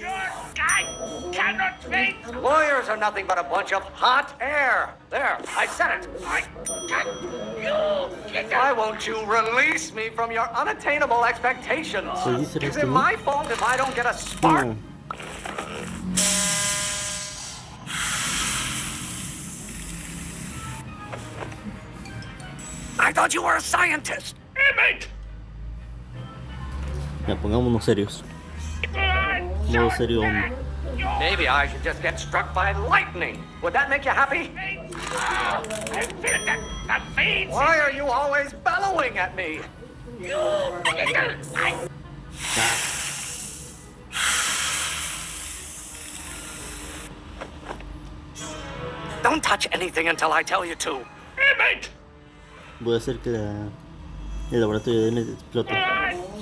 Speaker 3: I cannot wait.
Speaker 12: Lawyers are nothing but a bunch of hot air. There, I said it. Why won't you release me from your unattainable expectations? Is it my fault if I don't get a spark? I thought you were a scientist.
Speaker 3: Emmett!
Speaker 1: Ya, pongámonos serios. Modo serio.
Speaker 12: Maybe I should just get struck by lightning. Would that make you happy? Why are you always bellowing at me? Don't touch anything until I tell you to.
Speaker 3: Emmett!
Speaker 1: Voy a hacer que el laboratorio de Emmett explote.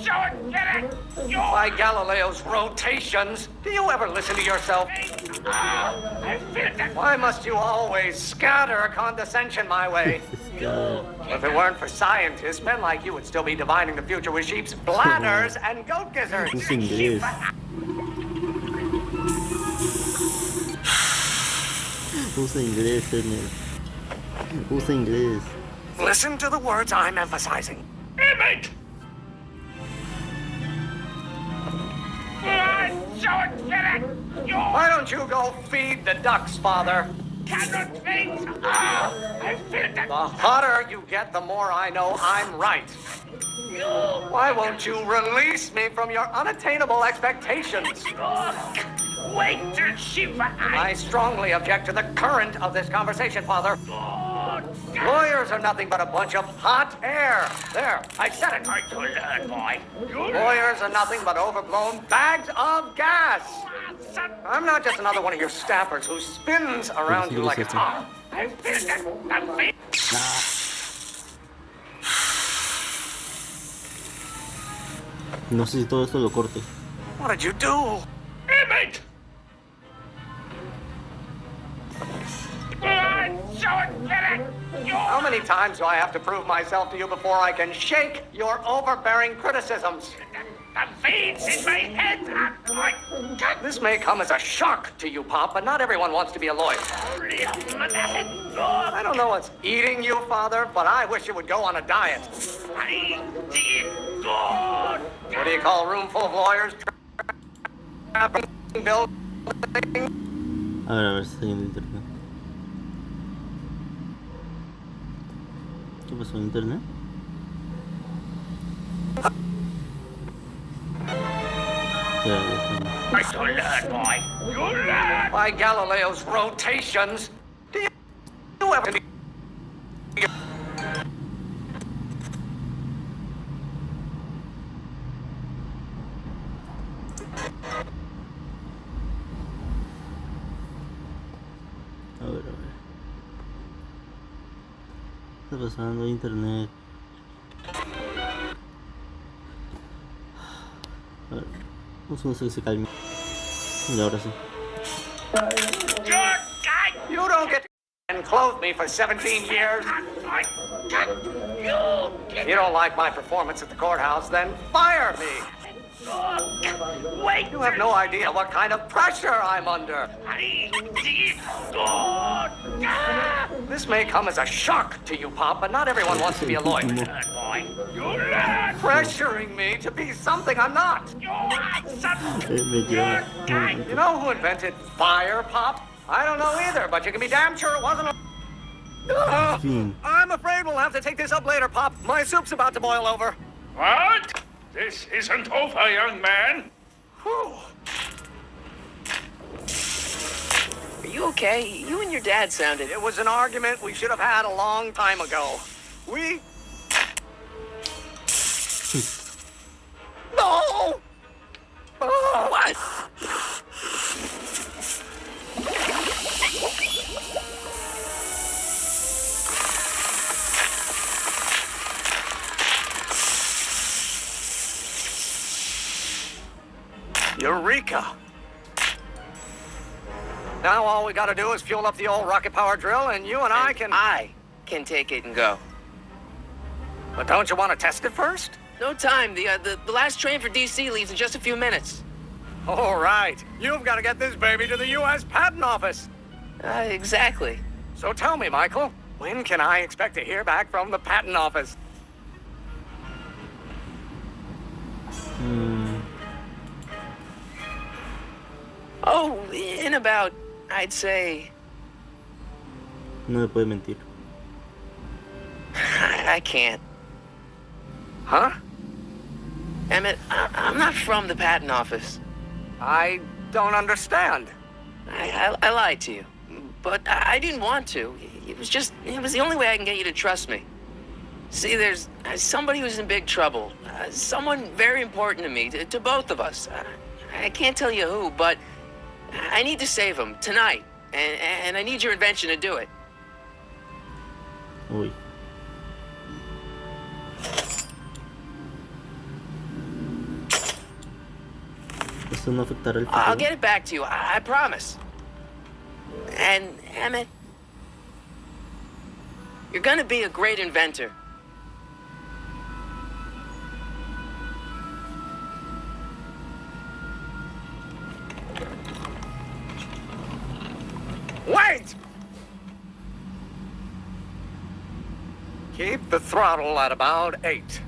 Speaker 12: By Galileo's rotations, do you ever listen to yourself? Why must you always scatter condescension my way? If it weren't for scientists, men like you would still be divining the future with sheep's bladders and goat gizzards.
Speaker 1: Usa inglês. Usa inglês, Daniel. Usa inglês.
Speaker 12: Listen to the words I'm emphasizing.
Speaker 3: Emmett!
Speaker 12: Why don't you go feed the ducks, Father?
Speaker 3: Cannot wait!
Speaker 12: The hotter you get, the more I know I'm right. Why won't you release me from your unattainable expectations?
Speaker 3: Wait till she...
Speaker 12: I strongly object to the current of this conversation, Father. Lawyers are nothing but a bunch of hot air. There, I said it.
Speaker 3: I told her, boy.
Speaker 12: Lawyers are nothing but overblown bags of gas. I'm not just another one of your staffers who spins around you like a top.
Speaker 1: No sé si todo esto lo corte.
Speaker 12: What did you do?
Speaker 3: Emmett!
Speaker 12: How many times do I have to prove myself to you before I can shake your overbearing criticisms?
Speaker 3: The veins in my head are...
Speaker 12: This may come as a shock to you, Pop, but not everyone wants to be a lawyer. I don't know what's eating you, Father, but I wish you would go on a diet. What do you call a room full of lawyers? Building?
Speaker 1: A ver si estoy en internet. ¿Qué pasó en internet? Ya está.
Speaker 12: By Galileo's rotations, do you ever...
Speaker 1: A ver. ¿Qué está pasando en internet? A ver. Vamos a hacer que se calme. Y ahora sí.
Speaker 12: You don't get to and clothe me for 17 years. If you don't like my performance at the courthouse, then fire me.
Speaker 3: Wait!
Speaker 12: You have no idea what kind of pressure I'm under. This may come as a shock to you, Pop, but not everyone wants to be a lawyer. Pressuring me to be something I'm not. You know who invented fire, Pop? I don't know either, but you can be damn sure it wasn't a... I'm afraid we'll have to take this up later, Pop. My soup's about to boil over.
Speaker 3: What? This isn't over, young man.
Speaker 12: Whew.
Speaker 2: Are you okay? You and your dad sounded...
Speaker 12: It was an argument we should have had a long time ago. We... No! Oh.
Speaker 2: What?
Speaker 12: Eureka! Now all we gotta do is fuel up the old rocket power drill and you and I can...
Speaker 2: I can take it and go.
Speaker 12: But don't you want to test it first?
Speaker 2: No time. The last train for DC leaves in just a few minutes.
Speaker 12: All right. You've got to get this baby to the U.S. Patent Office.
Speaker 2: Exactly.
Speaker 12: So tell me, Michael, when can I expect to hear back from the Patent Office?
Speaker 2: Oh, in about, I'd say...
Speaker 1: No me puede mentir.
Speaker 2: I can't.
Speaker 12: Huh?
Speaker 2: Emmett, I'm not from the patent office.
Speaker 12: I don't understand.
Speaker 2: I lied to you. But I didn't want to. It was the only way I can get you to trust me. See, there's somebody who's in big trouble. Someone very important to me, to both of us. I can't tell you who, but I need to save him tonight. And I need your invention to do it.
Speaker 1: Uy. Eso no afectará el futuro.
Speaker 2: I'll get it back to you, I promise. And, Emmett, you're gonna be a great inventor.
Speaker 12: Wait! Keep the throttle at about 8.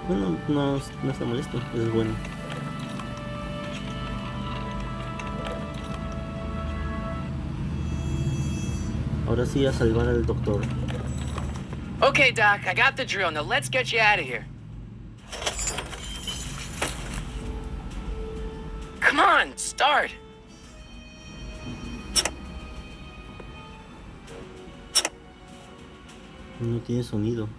Speaker 1: Bueno, no está molesto, eso es bueno. Ahora sí a salvar al doctor.
Speaker 2: Okay, Doc, I got the drill. Now let's get you out of here. Come on, start.
Speaker 1: No tiene sonido.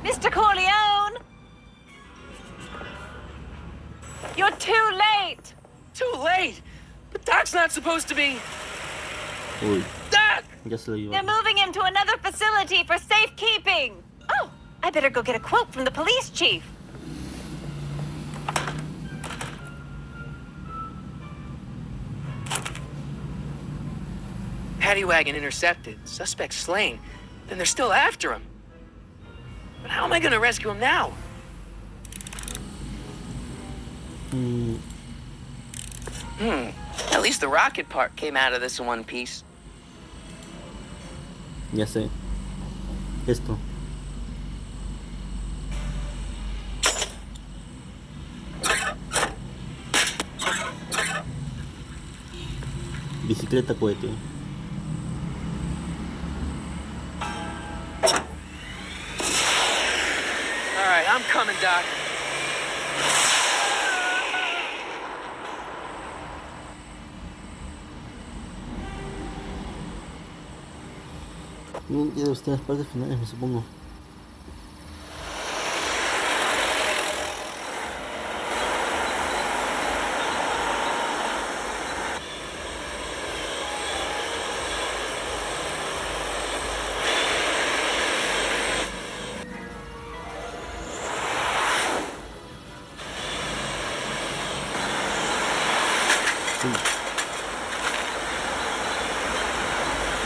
Speaker 9: Mr. Corleone! You're too late!
Speaker 2: Too late? But Doc's not supposed to be...
Speaker 1: Uy,
Speaker 2: Doc!
Speaker 1: ya se lo
Speaker 9: They're
Speaker 1: llevaron.
Speaker 9: moving him to another facility for safekeeping! Oh, I better go get a quote from the police chief.
Speaker 2: Paddy wagon intercepted. Suspect slain. Then they're still after him. But how am I gonna rescue him now? At least the rocket part came out of this in one piece.
Speaker 1: Ya sé. Esto. Bicicleta cohete.
Speaker 2: Alright, I'm coming, Doc.
Speaker 1: Ya usted las partes finales, me supongo.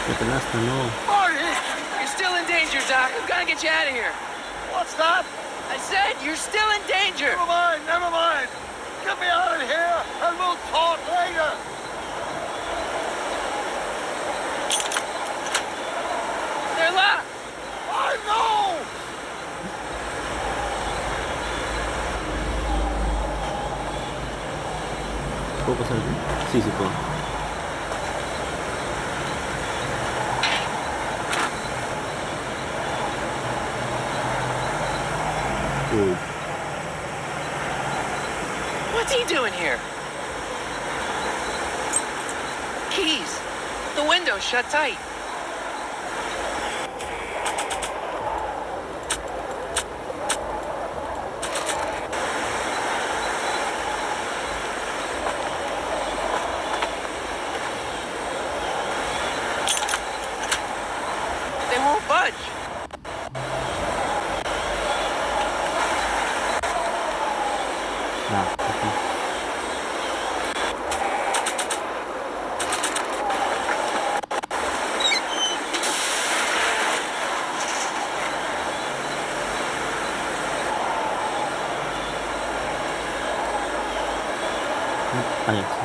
Speaker 1: La canasta, no.
Speaker 2: Marty! You're still in danger, Doc. I'm gonna get you out of here.
Speaker 3: What's that?
Speaker 2: I said you're still in danger.
Speaker 3: Never mind, never mind. Get me out of here, and we'll talk later.
Speaker 2: They're locked.
Speaker 3: I know!
Speaker 1: ¿Puedo pasar aquí? Sí, sí puedo. Uy.
Speaker 2: What's he doing here? Keys. The window's shut tight. They won't budge.
Speaker 1: Ah, aquí. Ah, ya, sí.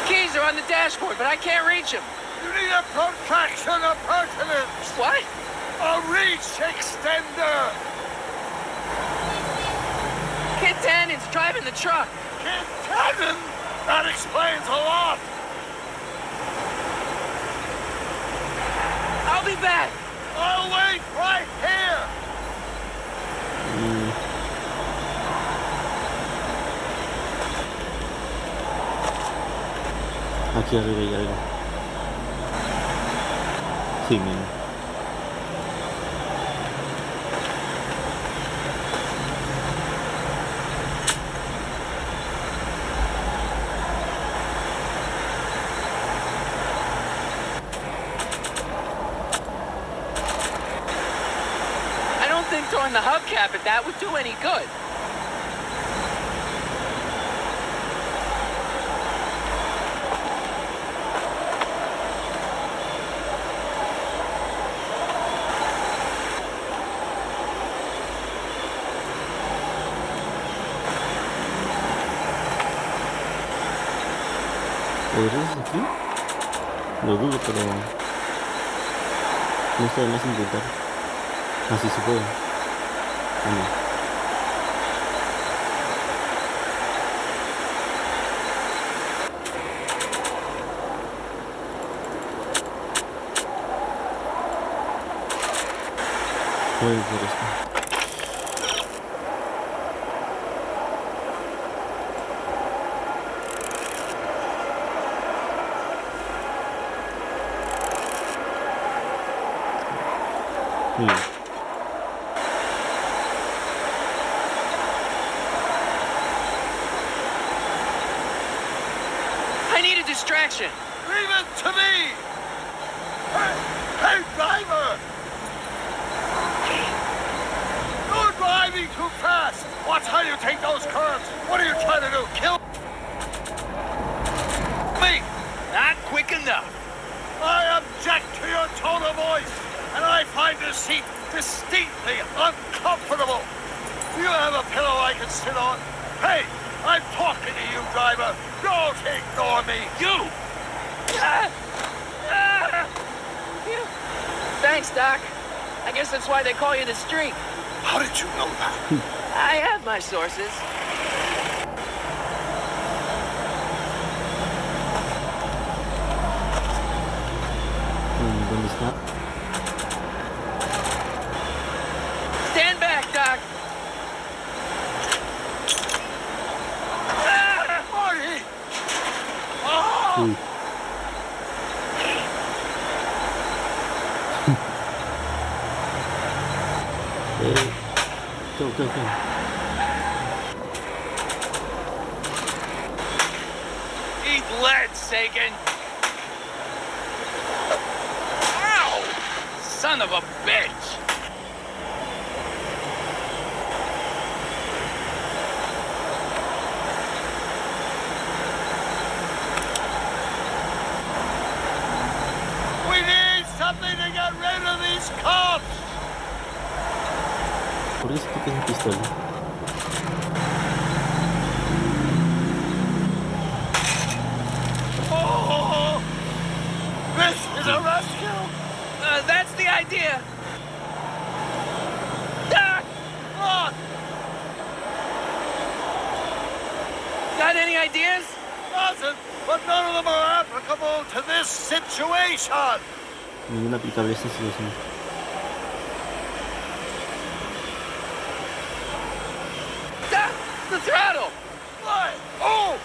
Speaker 2: Keys are on the dashboard, but I can't reach them.
Speaker 3: You need a protraction appurtenance.
Speaker 2: What?
Speaker 3: A reach extender.
Speaker 2: Kid Tannen's driving the truck.
Speaker 3: Kid Tannen? That explains a lot.
Speaker 2: I'll be back.
Speaker 3: I'll wait right here.
Speaker 1: Aquí arriba hay algo. Sí, mira.
Speaker 10: I don't think throwing the hubcap at that would do any good.
Speaker 1: ¿Podrías aquí? Lo dudo, pero no está de más intentar. Así se puede. ¿O no? Voy por esto. Muy bien.
Speaker 10: I need a distraction.
Speaker 3: Leave it to me! Hey, driver! You're driving too fast! Watch how you take those curves! What are you trying to do? Kill me?
Speaker 10: Not quick enough.
Speaker 3: I object to your tone of voice, and I find this seat distinctly uncomfortable. Do you have a pillow I can sit on? Hey, I'm talking to you, driver. Don't ignore me.
Speaker 10: You! Thanks, Doc. I guess that's why they call you the Streak.
Speaker 3: How did you know that?
Speaker 10: I have my sources.
Speaker 1: ¿Dónde está?
Speaker 10: Stand back, Doc.
Speaker 3: Marty! Oh!
Speaker 1: Uy. Go.
Speaker 10: Eat lead, Sagan. Ow! Son of a bitch!
Speaker 3: We need something to get rid of these cops!
Speaker 1: ¿Por qué se toca esa pistola?
Speaker 3: Oh! This is a rescue!
Speaker 10: That's the idea. Doc!
Speaker 3: Look!
Speaker 10: Got any ideas?
Speaker 3: Doesn't, but none of them are applicable to this situation!
Speaker 1: Ninguna aplicable a esta situación.
Speaker 10: Doc! The throttle!
Speaker 3: What? Oh!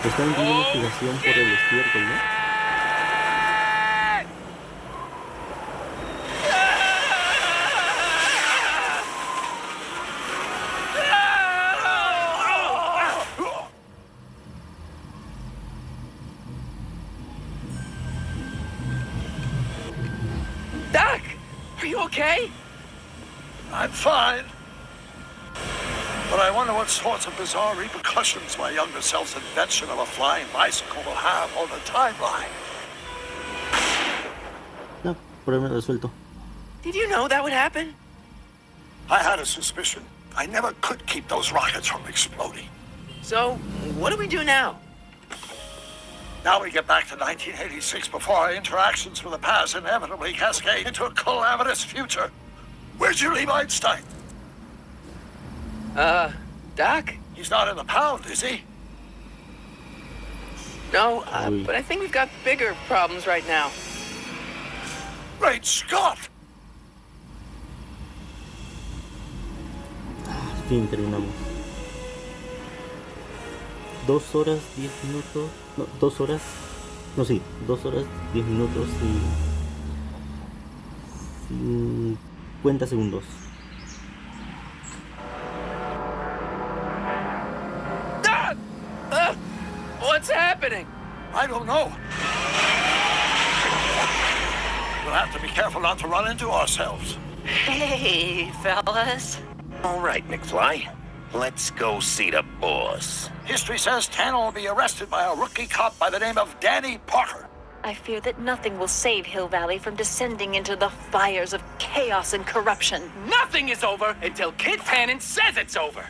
Speaker 1: Está en una investigación por el estiércol, ¿no?
Speaker 10: Doc! Are you okay?
Speaker 3: I'm fine. But I wonder what sorts of bizarre repercussions my younger self's invention of a flying bicycle will have on the timeline.
Speaker 1: No, problema resuelto.
Speaker 10: Did you know that would happen?
Speaker 3: I had a suspicion. I never could keep those rockets from exploding.
Speaker 10: So, what do we do now?
Speaker 3: Now we get back to 1986 before our interactions with the past inevitably cascade into a calamitous future. Where'd you leave Einstein?
Speaker 10: Doc?
Speaker 3: He's not in the pound, is he?
Speaker 2: No, but I think we've got bigger problems right now.
Speaker 3: Great Scott!
Speaker 1: Al fin terminamos. 2 horas 10 minutos. No, 2 horas. No, sí, 2 horas 10 minutos y 50 segundos.
Speaker 2: What's happening?
Speaker 3: I don't know. We'll have to be careful not to run into ourselves.
Speaker 5: Hey, fellas.
Speaker 6: All right, McFly. Let's go see the boss.
Speaker 3: History says Tanner will be arrested by a rookie cop by the name of Danny Parker.
Speaker 9: I fear that nothing will save Hill Valley from descending into the fires of chaos and corruption.
Speaker 10: Nothing is over until Kid Tannen says it's over.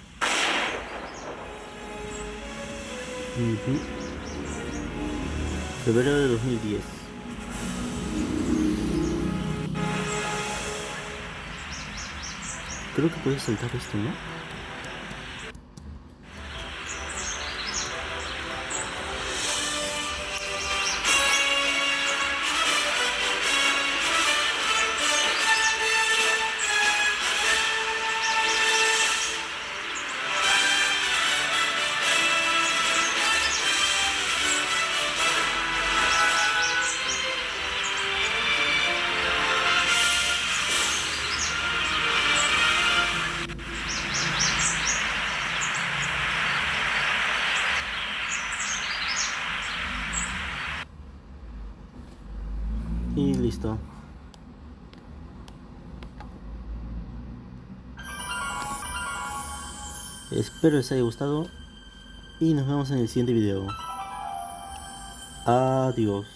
Speaker 1: Febrero de 2010. Creo que puedes saltar esto, ¿no? Y listo. Espero les haya gustado y nos vemos en el siguiente video. Adiós.